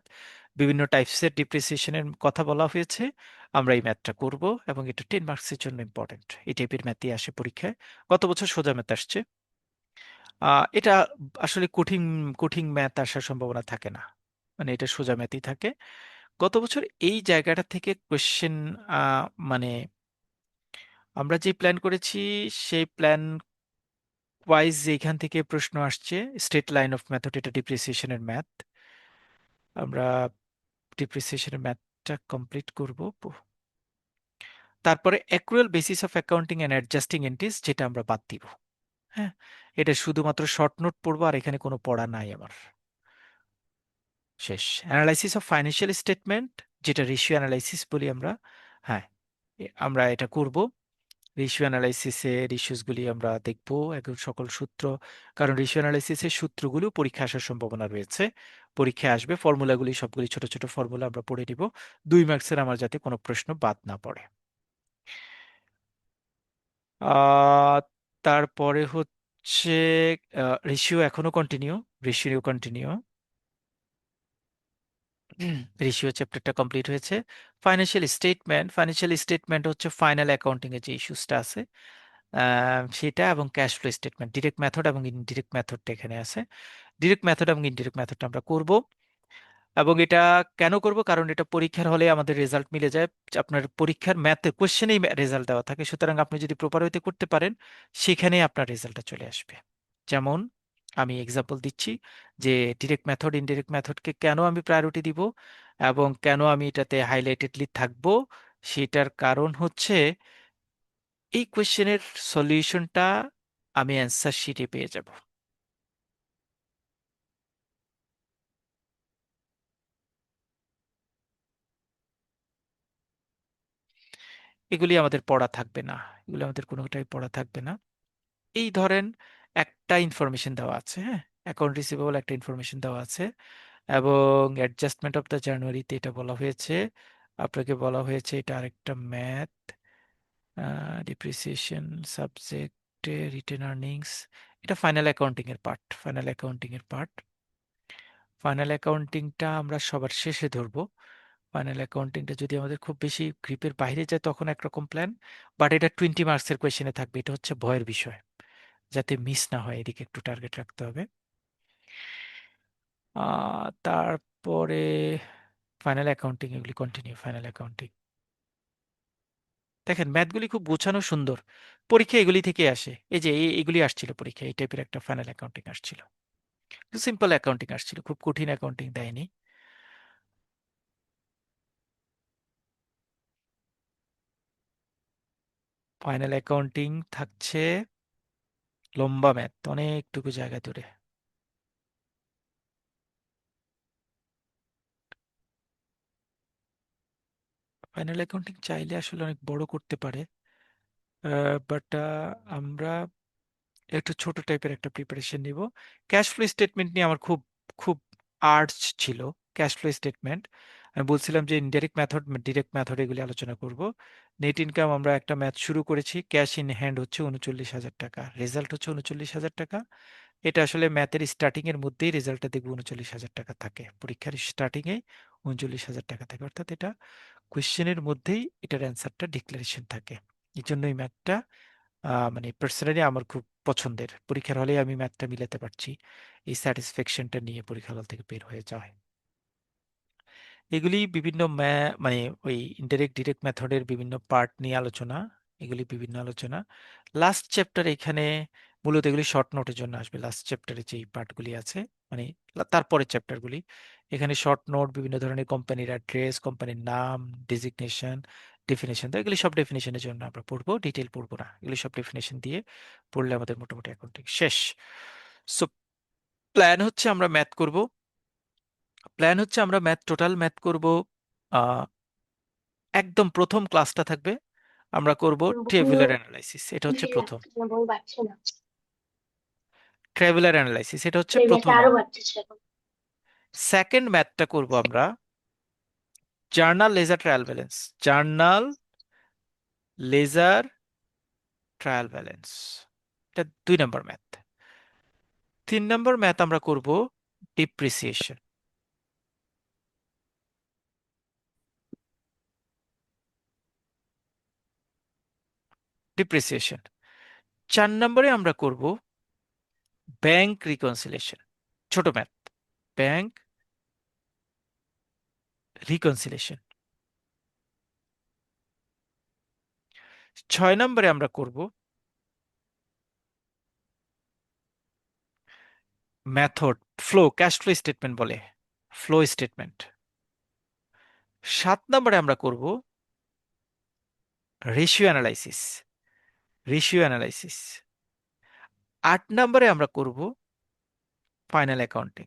বিভিন্ন টাইপসের ডিপ্রিসিয়েশনের কথা বলা হয়েছে। আমরা এই ম্যাথটা করব এবং এটা 10 মার্কসের জন্য ইম্পর্টেন্ট। এই টাইপের ম্যাথই আসে পরীক্ষায়। গত বছর সোজা ম্যাথ আসছে। এটা আসলে কঠিন কঠিন ম্যাথ আসার সম্ভাবনা থাকে না, মানে এটা সোজা ম্যাথই থাকে। গত বছর এই জায়গাটা থেকে কোয়েশ্চেন, মানে আমরা যে প্ল্যান করেছি সেই প্ল্যান ওয়াইজ এখান থেকে প্রশ্ন আসছে। স্ট্রেট লাইন অফ মেথড, এটা ডিপ্রিসিয়েশনের ম্যাথ। আমরা ডিপ্রিসিয়েশনের ম্যাথটা কমপ্লিট করব। তারপরে accrual basis of accounting and adjusting entries, যেটা আমরা বাদ দিব। হ্যাঁ, এটা শুধুমাত্র শর্ট নোট পড়বো, আর এখানে কোনো পড়া নাই আমার। শেষ। অ্যানালাইসিস অফ ফাইন্যান্সিয়াল স্টেটমেন্ট, যেটা রেশিও অ্যানালাইসিস বলি আমরা। হ্যাঁ, আমরা এটা করব। রেশিও অ্যানালাইসিসের ইস্যুসগুলি আমরা দেখব, এখন সকল সূত্র, কারণ রেশিও অ্যানালাইসিসের সূত্রগুলো পরীক্ষা আসার সম্ভাবনা রয়েছে, পরীক্ষায় আসবে। ফর্মুলাগুলি সবগুলি ছোট ছোট ফর্মুলা আমরা পড়ে নিব, 2 মার্কসের আমার যাতে কোনো প্রশ্ন বাদ না পড়ে। আহ তারপরে হচ্ছে রেশিও এখনো কন্টিনিউ, রেশিও কন্টিনিউ, রেশিও চ্যাপ্টারটা কমপ্লিট হয়েছে। ফাইন্যান্সিয়াল স্টেটমেন্ট হচ্ছে ফাইনাল অ্যাকাউন্টিং এর যে ইস্যুসটা আছে সেটা, এবং cash flow statement, direct method এবং ইনডিরেক্ট মেথডটা এখানে আছে। ডিরেক্ট মেথড এবং ইনডিরেক্ট মেথডটা আমরা করব। এবং এটা কেন করব, কারণ এটা পরীক্ষার হলে আমাদের রেজাল্ট মিলে যায়। আপনার পরীক্ষার ম্যাথের কোশ্চেনেই রেজাল্ট দেওয়া থাকে, সুতরাং আপনি যদি প্রপার ওয়েতে করতে পারেন সেখানেই আপনার রেজাল্টটা চলে আসবে। যেমন আমি এক্সাম্পল দিচ্ছি যে ডিরেক্ট মেথড ইনডিরেক্ট মেথডকে কেন আমি প্রায়োরিটি দিব এবং কেন আমি এটাতে হাইলাইটেডলি থাকবো, সেটার কারণ হচ্ছে এই কোশ্চেনের সলিউশনটা আমি অ্যান্সার শিটে পেয়ে যাব। এগুলি আমাদের পড়া থাকবে না, এগুলি আমাদের কোনোটাই পড়া থাকবে না। এই ধরেন একটা ইনফরমেশন দেওয়া আছে, হ্যাঁ, অ্যাকাউন্ট রিসিভেবল একটা ইনফরমেশন দেওয়া আছে, এবং অ্যাডজাস্টমেন্ট অফ দ্য জানুয়ারিতে এটা বলা হয়েছে, আপনাকে বলা হয়েছে এটা আরেকটা math, depreciation subject written earnings, এটা ফাইনাল অ্যাকাউন্টিং এর পার্ট। ফাইনাল অ্যাকাউন্টিংটা আমরা সবার শেষে ধরবো। ফাইনাল অ্যাকাউন্টিংটা যদি আমাদের খুব বেশি গ্রিপের বাইরে যায় তখন একরকম প্ল্যান, বাট এটা 20 মার্কসের কোয়েশ্চেনে থাকবে। এটা হচ্ছে ভয়ের বিষয়, যাতে মিস না হয়, এদিকে একটু টার্গেট রাখতে হবে। তারপরে ফাইনাল অ্যাকাউন্টিং, এগুলি কন্টিনিউ। ফাইনাল অ্যাকাউন্টিং দেখেন ম্যাথগুলি খুব গোছানো সুন্দর, পরীক্ষা এগুলি থেকে আসে। এই যে এগুলি আসছিল পরীক্ষা, এই টাইপের একটা ফাইনাল অ্যাকাউন্টিং আসছিল, সিম্পল অ্যাকাউন্টিং আসছিল, খুব কঠিন অ্যাকাউন্টিং দেয়নি। ফাইনাল অ্যাকাউন্টিং থাকছে লম্বা ম্যাথ, অনেকটুকু জায়গা ধরে। ফাইনাল অ্যাকাউন্টিং চাইলে আসলে অনেক বড় করতে পারে, বাট আমরা একটু ছোট টাইপের একটা প্রিপারেশন নিব। ক্যাশ ফ্লো স্টেটমেন্ট নিয়ে আমার খুব খুব আর্টস ছিল। ক্যাশ ফ্লো স্টেটমেন্ট আমি বলছিলাম যে ইনডাইরেক্ট মেথড, ডিরেক্ট মেথড এগুলি আলোচনা করব। নেট ইনকাম আমরা একটা ম্যাথ শুরু করেছি, ক্যাশ ইন হ্যান্ড হচ্ছে 39,000 টাকা, রেজাল্ট হচ্ছে 39,000 টাকা। এটা আসলে ম্যাথের স্টার্টিং এর মধ্যেই রেজাল্টটা দেখবো 39,000 টাকা থাকে, পরীক্ষার স্টার্টিং এ 39,000 টাকা থাকে, অর্থাৎ এটা কোয়েশ্চেনের মধ্যেই এটার অ্যান্সারটা ডিক্লারেশন থাকে। এই জন্য এই ম্যাথটা মানে পার্সোনালি আমার খুব পছন্দের। পরীক্ষার হলে আমি ম্যাথটা মিলাতে পারছি, এই স্যাটিসফ্যাকশনটা নিয়ে পরীক্ষা হল থেকে বের হয়ে যায়। এগুলি বিভিন্ন মানে ওই ইনডাইরেক্ট ডিরেক্ট মেথডের বিভিন্ন পার্ট নিয়ে আলোচনা, এগুলি বিভিন্ন আলোচনা। লাস্ট চ্যাপ্টার এখানে মূলত এগুলি শর্ট নোটের জন্য আসবে। লাস্ট চ্যাপ্টারে যেই পার্টগুলি আছে, মানে তারপরের চ্যাপ্টারগুলি, এখানে শর্ট নোট, বিভিন্ন ধরনের কোম্পানির অ্যাড্রেস, কোম্পানির নাম, ডেজিগনেশন, ডেফিনেশন, তো এগুলি সব ডেফিনেশনের জন্য আমরা পড়বো, ডিটেল পড়বো না। এগুলি সব ডেফিনেশন দিয়ে পড়লে আমাদের মোটামুটি অ্যাকাউন্টিং শেষ। সো প্ল্যান হচ্ছে আমরা ম্যাথ করব। টোটাল ম্যাথ করব। আহ, একদম প্রথম ক্লাসটা থাকবে, আমরা করব টেবুলার অ্যানালাইসিস। এটা হচ্ছে প্রথম। ট্রেভেলার অ্যানালাইসিস এটা হচ্ছে প্রথম ম্যাথ। সেকেন্ড ম্যাথটা করব আমরা journal ledger trial balance. Journal ledger trial balance, এটা 2 নম্বর ম্যাথ। 3 নম্বর ম্যাথ আমরা করব ডিপ্রিসিয়েশন। ডিপ্রিসিয়েশন 4 নম্বরে আমরা করব ব্যাংক রিকনসিলিয়েশন, ছোট ম্যাথ, ব্যাংক রিকনসিলিয়েশন। 6 নম্বরে আমরা করব method flow, cash flow statement বলে, ফ্লো স্টেটমেন্ট। 7 নম্বরে আমরা করব রেশিও অ্যানালাইসিস, রেশিও অ্যানালাইসিস। 8 নম্বরে আমরা করব ফাইনাল অ্যাকাউন্টিং।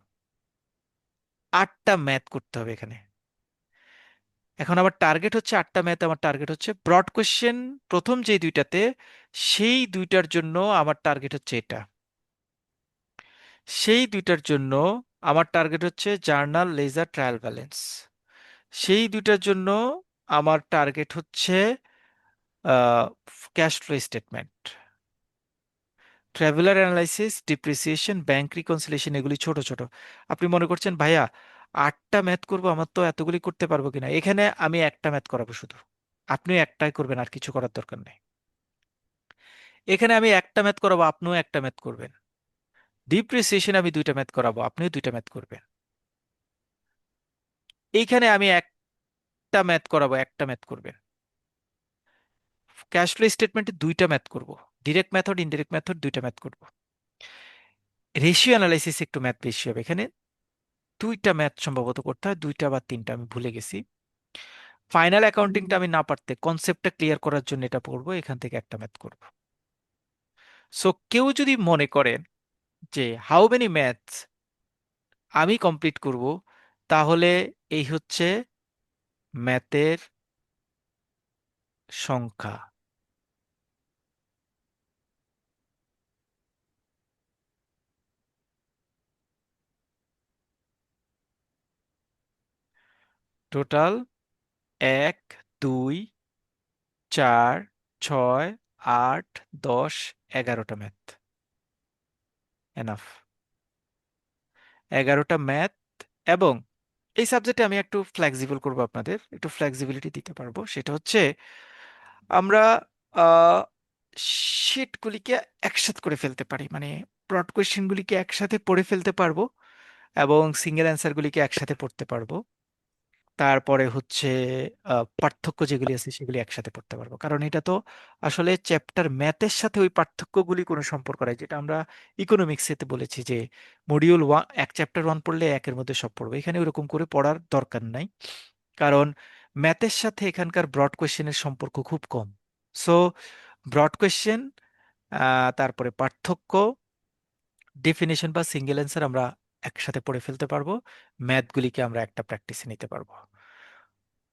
8টা ম্যাথ করতে হবে এখানে। এখন আমার টার্গেট হচ্ছে 8টা ম্যাথ, আমার টার্গেট হচ্ছে ব্রড কোশ্চেন প্রথম যে দুইটাতে, সেই দুইটার জন্য আমার টার্গেট হচ্ছে এটা। সেই দুইটার জন্য আমার টার্গেট হচ্ছে জার্নাল লেজার ট্রায়াল ব্যালেন্স। সেই দুইটার জন্য আমার টার্গেট হচ্ছে cash flow statement. Traveller analysis, depreciation, bank reconciliation এগুলি ছোট ছোট। আপনি মনে করছেন ভাইয়া 8টা ম্যাথ করবো, আমার তো এতগুলি করতে পারবো কিনা। এখানে আমি একটা ম্যাথ করাবো শুধু, আপনিও একটাই করবেন, আর কিছু করার দরকার নেই। এখানে আমি একটা ম্যাথ করাবো, আপনিও একটা ম্যাথ করবেন। ডিপ্রিসিয়েশন আমি 2টা ম্যাথ করাবো, আপনিও 2টা ম্যাথ করবেন। এইখানে আমি একটা ম্যাথ করাবো, একটা ম্যাথ করবেন। ক্যাশ ফ্লো স্টেটমেন্টে 2টা ম্যাথ করব, ডিরেক্ট মেথড ইনডিরেক্ট মেথড 2টা ম্যাথ করব। রেশিও অ্যানালাইসিস একটু ম্যাথ বেশি হবে, এখানে 2টা ম্যাথ সম্ভবত করতে হয়, 2টা বা 3টা আমি ভুলে গেছি। ফাইনাল অ্যাকাউন্টিংটা আমি না পারতে কনসেপ্টটা ক্লিয়ার করার জন্য এটা পড়বো, এখান থেকে একটা ম্যাথ করব। সো কেউ যদি মনে করেন যে হাউ মেনি ম্যাথস আমি কমপ্লিট করব, তাহলে এই হচ্ছে ম্যাথের সংখ্যা। টোটাল 1, 2, 4, 6, 8, 10, 11টা ম্যাথ। এনাফ। 11টা ম্যাথ, এবং এই সাবজেক্টে আমি একটু ফ্লেক্সিবল করব, আপনাদের একটু ফ্লেক্সিবিলিটি দিতে পারবো। সেটা হচ্ছে আমরা শিটগুলিকে একসাথে করে ফেলতে পারি, মানে ব্রড কোয়েশ্চেনগুলিকে একসাথে পড়ে ফেলতে পারবো এবং সিঙ্গেল অ্যান্সারগুলিকে একসাথে পড়তে পারবো। তারপরে হচ্ছে পার্থক্য যেগুলি আছে সেগুলি একসাথে পড়তে পারবো, কারণ এটা তো আসলে চ্যাপ্টার ম্যাথের সাথে ওই পার্থক্যগুলি কোনো সম্পর্ক নাই, যেটা আমরা ইকোনমিক্সেতে বলেছি যে মডিউল ওয়ান, এক চ্যাপ্টার ওয়ান পড়লে একের মধ্যে সব পড়বে। এখানে ওরকম করে পড়ার দরকার নাই, কারণ ম্যাথের সাথে এখানকার ব্রড কোয়েশ্চেনের সম্পর্ক খুব কম। সো ব্রড কোয়েশ্চেন, তারপরে পার্থক্য, ডেফিনেশন বা সিঙ্গেল অ্যান্সার আমরা একসাথে পড়ে ফেলতে পারবো, ম্যাথগুলিকে আমরা একটা প্র্যাকটিসে নিতে পারবো।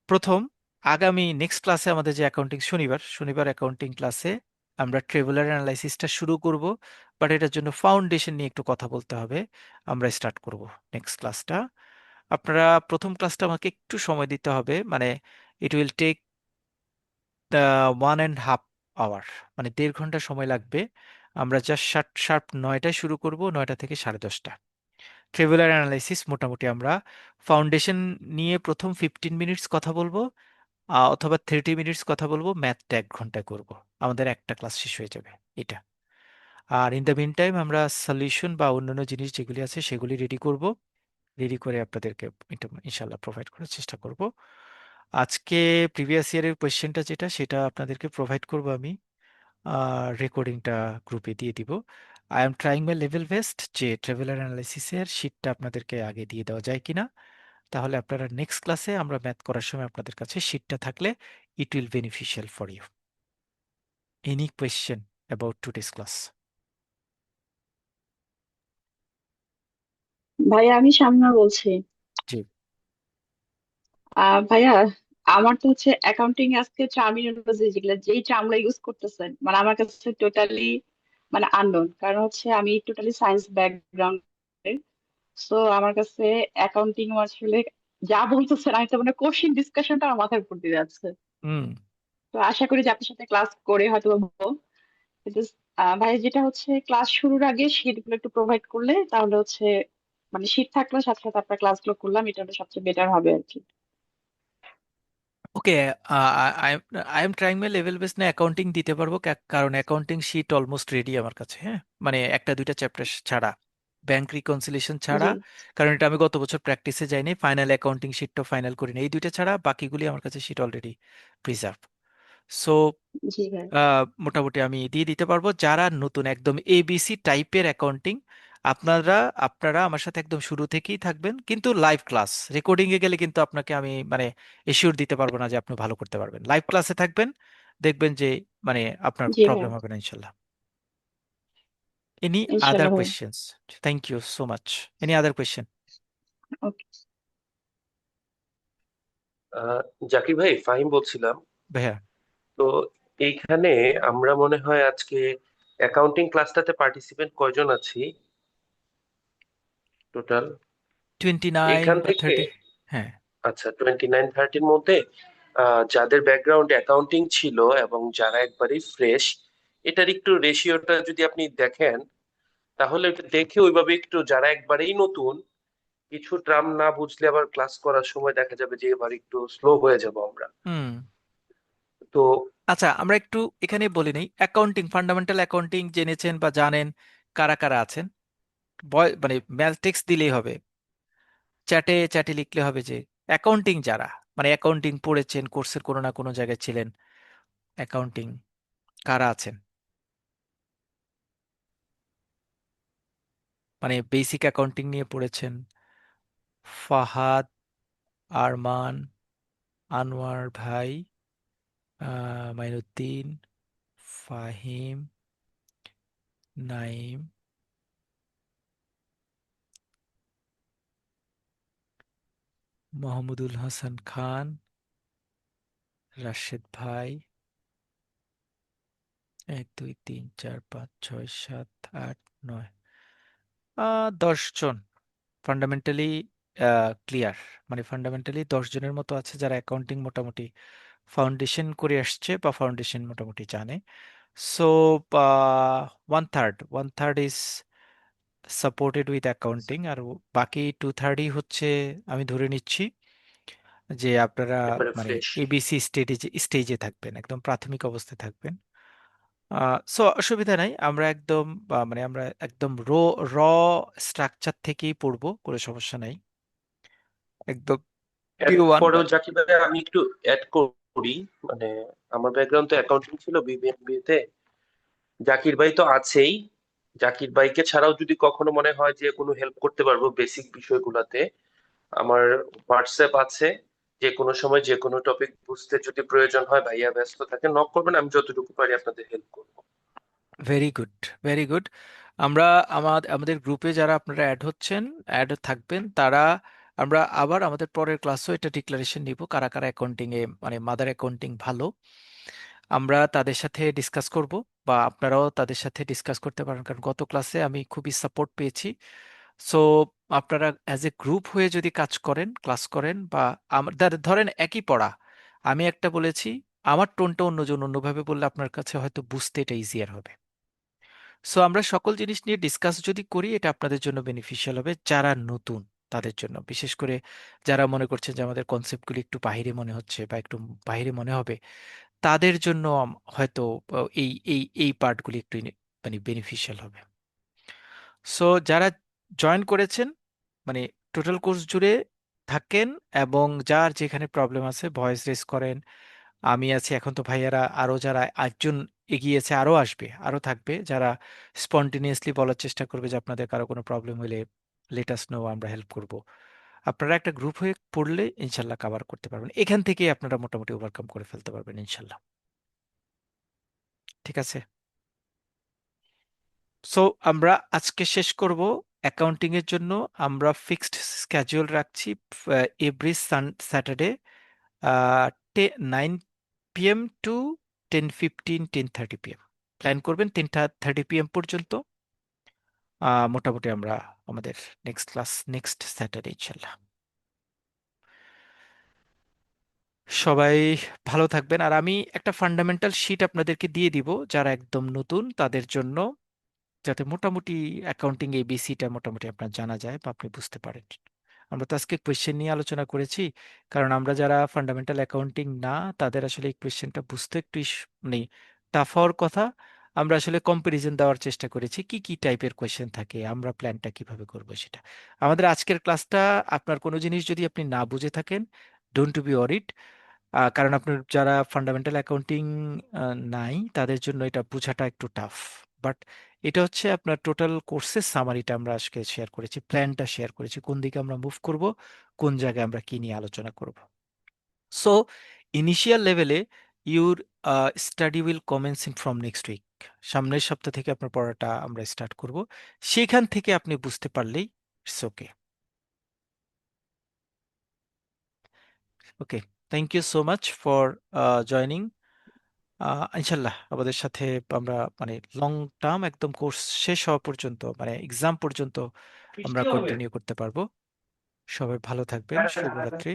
প্রথম, আগামী নেক্সট ক্লাসে আমাদের যে অ্যাকাউন্টিং, শনিবার শনিবার অ্যাকাউন্টিং ক্লাসে আমরা ট্রেভেলার অ্যানালাইসিসটা শুরু করব, বাট এটার জন্য ফাউন্ডেশন নিয়ে একটু কথা বলতে হবে। আমরা স্টার্ট করব নেক্সট ক্লাসটা। আপনারা প্রথম ক্লাসটা আমাকে একটু সময় দিতে হবে, মানে ইট উইল টেক 1.5 আওয়ার, মানে 1.5 ঘন্টা সময় লাগবে। আমরা জাস্ট শার্প শার্প 9টায় শুরু করব, 9টা থেকে 10:30। ট্রেভেলার অ্যানালাইসিস মোটামুটি আমরা ফাউন্ডেশন নিয়ে প্রথম 15 মিনিটস কথা বলবো, অথবা 30 মিনিটস কথা বলবো, ম্যাথটা 1 ঘন্টায় করব, আমাদের একটা ক্লাস শেষ হয়ে যাবে এটা। আর ইন দ্য মিন টাইম আমরা সলিউশন বা অন্যান্য জিনিস যেগুলি আছে সেগুলি রেডি করব, রেডি করে আপনাদেরকে এটা ইনশাল্লাহ প্রোভাইড করার চেষ্টা করব। আজকে প্রিভিয়াস ইয়ারের কোয়েশ্চেনটা যেটা, সেটা আপনাদেরকে প্রোভাইড করব আমি, রেকর্ডিংটা গ্রুপে দিয়ে দিব। I am trying my level best যে ট্রাভেলার অ্যানালাইসিসের শিটটা আপনাদেরকে আগে দিয়ে দেওয়া যায় কিনা, তাহলে আপনারা নেক্সট ক্লাসে আমরা ম্যাথ করার সময় আপনাদের কাছে শিটটা থাকলে it will beneficial for you. Any question about today's class? ভাইয়া আমি সামনে বলছি। জি। ভাইয়া আমার তো হচ্ছে অ্যাকাউন্টিং আজকে টার্মিনোলজি যেগুলো যেই টার্মগুলো ইউজ করতেছেন মানে আমার কাছে টোটালি মানে আননোন, কারণ হচ্ছে আমি টোটালি সায়েন্স ব্যাকগ্রাউন্ড। সো আমার কাছে অ্যাকাউন্টিং আসলে যা বলতেছেন আমি তো মানে কোশ্চেন ডিসকাশনটা আমার মাথার উপর দিয়ে যাচ্ছে। হুম। তো আশা করি যে আপনার সাথে ক্লাস করে হয়তো বা বলবো। কিন্তু, ভাইয়া যেটা হচ্ছে ক্লাস শুরুর আগে শীট গুলো একটু প্রোভাইড করলে তাহলে হচ্ছে মানে শীট থাকলে সাথে সাথে আপনার ক্লাসগুলো করলাম, এটা হলে সবচেয়ে বেটার হবে আর কি। Okay, I I am trying my level best না অ্যাকাউন্টিং দিতে পারবো, কারণ অ্যাকাউন্টিং শিট অলমোস্ট রেডি আমার কাছে, হ্যাঁ, মানে একটা দুইটা চ্যাপ্টার ছাড়া, ব্যাংক রিকনসিলিয়েশন ছাড়া, জি। কারণ এটা আমি গত বছর প্র্যাকটিসে যাইনি, ফাইনাল অ্যাকাউন্টিং শিটটা ফাইনাল করিনি, এই দুইটা ছাড়া বাকিগুলি আমার কাছে শিট অলরেডি প্রিজার্ভ। সো জি ভাই। মোটামুটি আমি দিয়ে দিতে পারবো। যারা নতুন একদম এবিসি টাইপের অ্যাকাউন্টিং, আপনারা আপনারা আমার সাথে একদম শুরু থেকেই থাকবেন, কিন্তু লাইভ ক্লাস, রেকর্ডিং এ গেলে কিন্তু আপনাকে আমি মানে এশিওর দিতে পারবো না যে আপনি ভালো করতে পারবেন। লাইভ ক্লাসে থাকবেন, দেখবেন যে মানে আপনার জি ভাই। প্রবলেম হবে না ইনশাল্লাহ। এনি আদার ইনশাল্লাহ ভাই। Questions? Thank you so much. Any other question? Okay. Ah, Zakir ভাই, ফাহিম বলছিলাম। ভাইয়া, তো এইখানে আমরা মনে হয় আজকে অ্যাকাউন্টিং ক্লাসটাতে পার্টিসিপেন্ট কয়জন আছি টোটাল 29 এইখান বা থেকে? 30। হ্যাঁ। আচ্ছা, 29-30-র মধ্যে যাদের ব্যাকগ্রাউন্ড অ্যাকাউন্টিং ছিল এবং যারা একবারেই ফ্রেশ, এটার একটু রেশিওটা যদি আপনি দেখেন, তাহলে এটা দেখে ওইভাবে একটু, যারা একবারেই নতুন কিছু ট্রাম না বুঝলে আবার ক্লাস করার সময় দেখা যাবে যে এবার একটু স্লো হয়ে যাব আমরা। হুম। তো আচ্ছা, আমরা একটু এখানে বলে নেই, অ্যাকাউন্টিং, ফান্ডামেন্টাল অ্যাকাউন্টিং জেনেছেন বা জানেন কারা কারা আছেন? মানে ম্যাথ টেক্সট দিলেই হবে, চ্যাটে চ্যাটে লিখলে হবে যে অ্যাকাউন্টিং যারা, মানে অ্যাকাউন্টিং পড়েছেন, কোর্সের কোনো না কোনো জায়গায় ছিলেন, অ্যাকাউন্টিং কারা আছেন, মানে বেসিক অ্যাকাউন্টিং নিয়ে পড়েছেন? ফাহাদ, আরমান, আনোয়ার ভাই, মাইনুদ্দিন, ফাহিম, নাইম, মোহাম্মদুল হাসান খান, রাশেদ ভাই, 1 2 3 4 5 6 7 8 9, 10 জন ফান্ডামেন্টালি ক্লিয়ার, মানে ফান্ডামেন্টালি 10 জনের মতো আছে যারা অ্যাকাউন্টিং মোটামুটি ফাউন্ডেশন করে আসছে বা ফাউন্ডেশন মোটামুটি জানে। So 1/3 is supported with accounting, আর বাকি 2/3 হচ্ছে আমি ধরে নিচ্ছি যে আপনারা একবারে মানে ফ্রেশ। এবিসি স্টেজে স্টেজে থাকবেন, একদম প্রাথমিক অবস্থায় থাকবেন। সো অসুবিধা নাই, আমরা একদম মানে আমরা একদম র স্ট্রাকচার থেকেই পড়বো, কোনো সমস্যা নাই, একদম ডে 1 এরপরেও জাকির ভাই আমি একটু অ্যাড করি, মানে আমার ব্যাকগ্রাউন্ড তো অ্যাকাউন্টিং ছিল বিবিএ তে। জাকির ভাই তো আছেই, জাকির ভাইকে ছাড়াও যদি কখনো মনে হয় যে কোনো হেল্প করতে পারবো বেসিক বিষয়গুলোতে, আমার হোয়াটসঅ্যাপ আছে। যে কোনো সময় যে কোনো টপিক বুঝতে যদি প্রয়োজন হয়, ভাইয়া ব্যস্ত থাকে নক করবেন, আমি যতটুকু পারি আপনাদের হেল্প করবো। Very good, very good. আমরা আমাদের গ্রুপে যারা আপনারা অ্যাড থাকবেন তারা, আমরা আবার আমাদের পরের ক্লাসও এটা ডিক্লারেশন নিব কারা কারা অ্যাকাউন্টিং এ মানে মাদার অ্যাকাউন্টিং ভালো, আমরা তাদের সাথে ডিসকাস করব, বা আপনারাও তাদের সাথে ডিসকাস করতে পারেন, কারণ গত ক্লাসে আমি খুবই সাপোর্ট পেয়েছি। সো আপনারা অ্যাজ এ গ্রুপ হয়ে যদি কাজ করেন, ক্লাস করেন, বা আমাদের ধরেন একই পড়া, আমি একটা বলেছি, আমার টোনটা অন্যজন অন্যভাবে বললে আপনার কাছে হয়তো বুঝতে এটা ইজিয়ার হবে। সো আমরা সকল জিনিস নিয়ে ডিসকাস যদি করি, এটা আপনাদের জন্য বেনিফিশিয়াল হবে, যারা নতুন তাদের জন্য, বিশেষ করে যারা মনে করছেন যে আমাদের কনসেপ্টগুলি একটু বাহিরে মনে হচ্ছে বা একটু বাহিরে মনে হবে, তাদের জন্য হয়তো এই পার্টগুলি একটু মানে বেনিফিশিয়াল হবে। সো যারা জয়েন করেছেন, মানে টোটাল কোর্স জুড়ে থাকেন, এবং যার যেখানে প্রবলেম আছে ভয়েস রেজ করেন, আমি আছি, এখন তো ভাইয়ারা আরো যারা একজন এগিয়েছে, আরো আসবে, আরো থাকবে যারা স্পন্টেনিয়াসলি বলার চেষ্টা করবে যে আপনাদের কারো কোনো প্রবলেম হলে লেট আস নো, আমরা হেল্প করব। আপনারা একটা গ্রুপ হয়ে পড়লে ইনশাল্লাহ কভার করতে পারবেন, এখান থেকেই আপনারা মোটামুটি ওভারকাম করে ফেলতে পারবেন ইনশাল্লাহ। ঠিক আছে, সো আমরা আজকে শেষ করব। অ্যাকাউন্টিং এর জন্য আমরা ফিক্সড স্ক্যাজুয়াল রাখছি every Saturday 9 p.m. To 10:15, 10:30 p.m. Plan করবেন 10:30 p.m. পর্যন্ত। মোটামুটি আমরা আমাদের নেক্সট ক্লাস নেক্সট স্যাটারডে ইনশাল্লাহ। সবাই ভালো থাকবেন, আর আমি একটা ফান্ডামেন্টাল শিট আপনাদেরকে দিয়ে দিব যারা একদম নতুন তাদের জন্য, যাতে মোটামুটি অ্যাকাউন্টিং এবিসিটা মোটামুটি আপনার জানা যায় বা আপনি বুঝতে পারেন। আমরা তো আজকে কোয়েশ্চেন নিয়ে আলোচনা করেছি, কারণ আমরা যারা ফান্ডামেন্টাল অ্যাকাউন্টিং না, তাদের আসলে এই কোয়েশ্চেনটা বুঝতে একটু মানে টাফ হওয়ার কথা। আমরা আসলে কম্পারিজন দেওয়ার চেষ্টা করেছি কি কি টাইপের কোয়েশ্চেন থাকে, আমরা প্ল্যানটা কিভাবে করব সেটা। আমাদের আজকের ক্লাসটা, আপনার কোনো জিনিস যদি আপনি না বুঝে থাকেন, ডোন্ট টু বি অরিড, কারণ আপনার যারা ফান্ডামেন্টাল অ্যাকাউন্টিং নাই তাদের জন্য এটা বোঝাটা একটু টাফ। বাট এটা হচ্ছে আপনার টোটাল কোর্সের সামারিটা আমরা আজকে শেয়ার করেছি, প্ল্যানটা শেয়ার করেছি, কোন দিকে আমরা মুভ করব, কোন জায়গায় আমরা কি নিয়ে আলোচনা করব। সো ইনিশিয়াল লেভেলে your study will commence in from next week, সামনের সপ্তাহ থেকে আপনার পড়াটা আমরা স্টার্ট করব, সেখান থেকে আপনি বুঝতে পারলেই it's okay. Okay, thank you so much for joining. ইনশাল্লাহ আমাদের সাথে আমরা মানে লং টার্ম একদম কোর্স শেষ হওয়া পর্যন্ত, মানে এক্সাম পর্যন্ত আমরা কন্টিনিউ করতে পারবো। সবাই ভালো থাকবেন, শুভরাত্রি,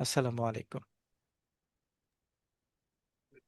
আসসালামু আলাইকুম।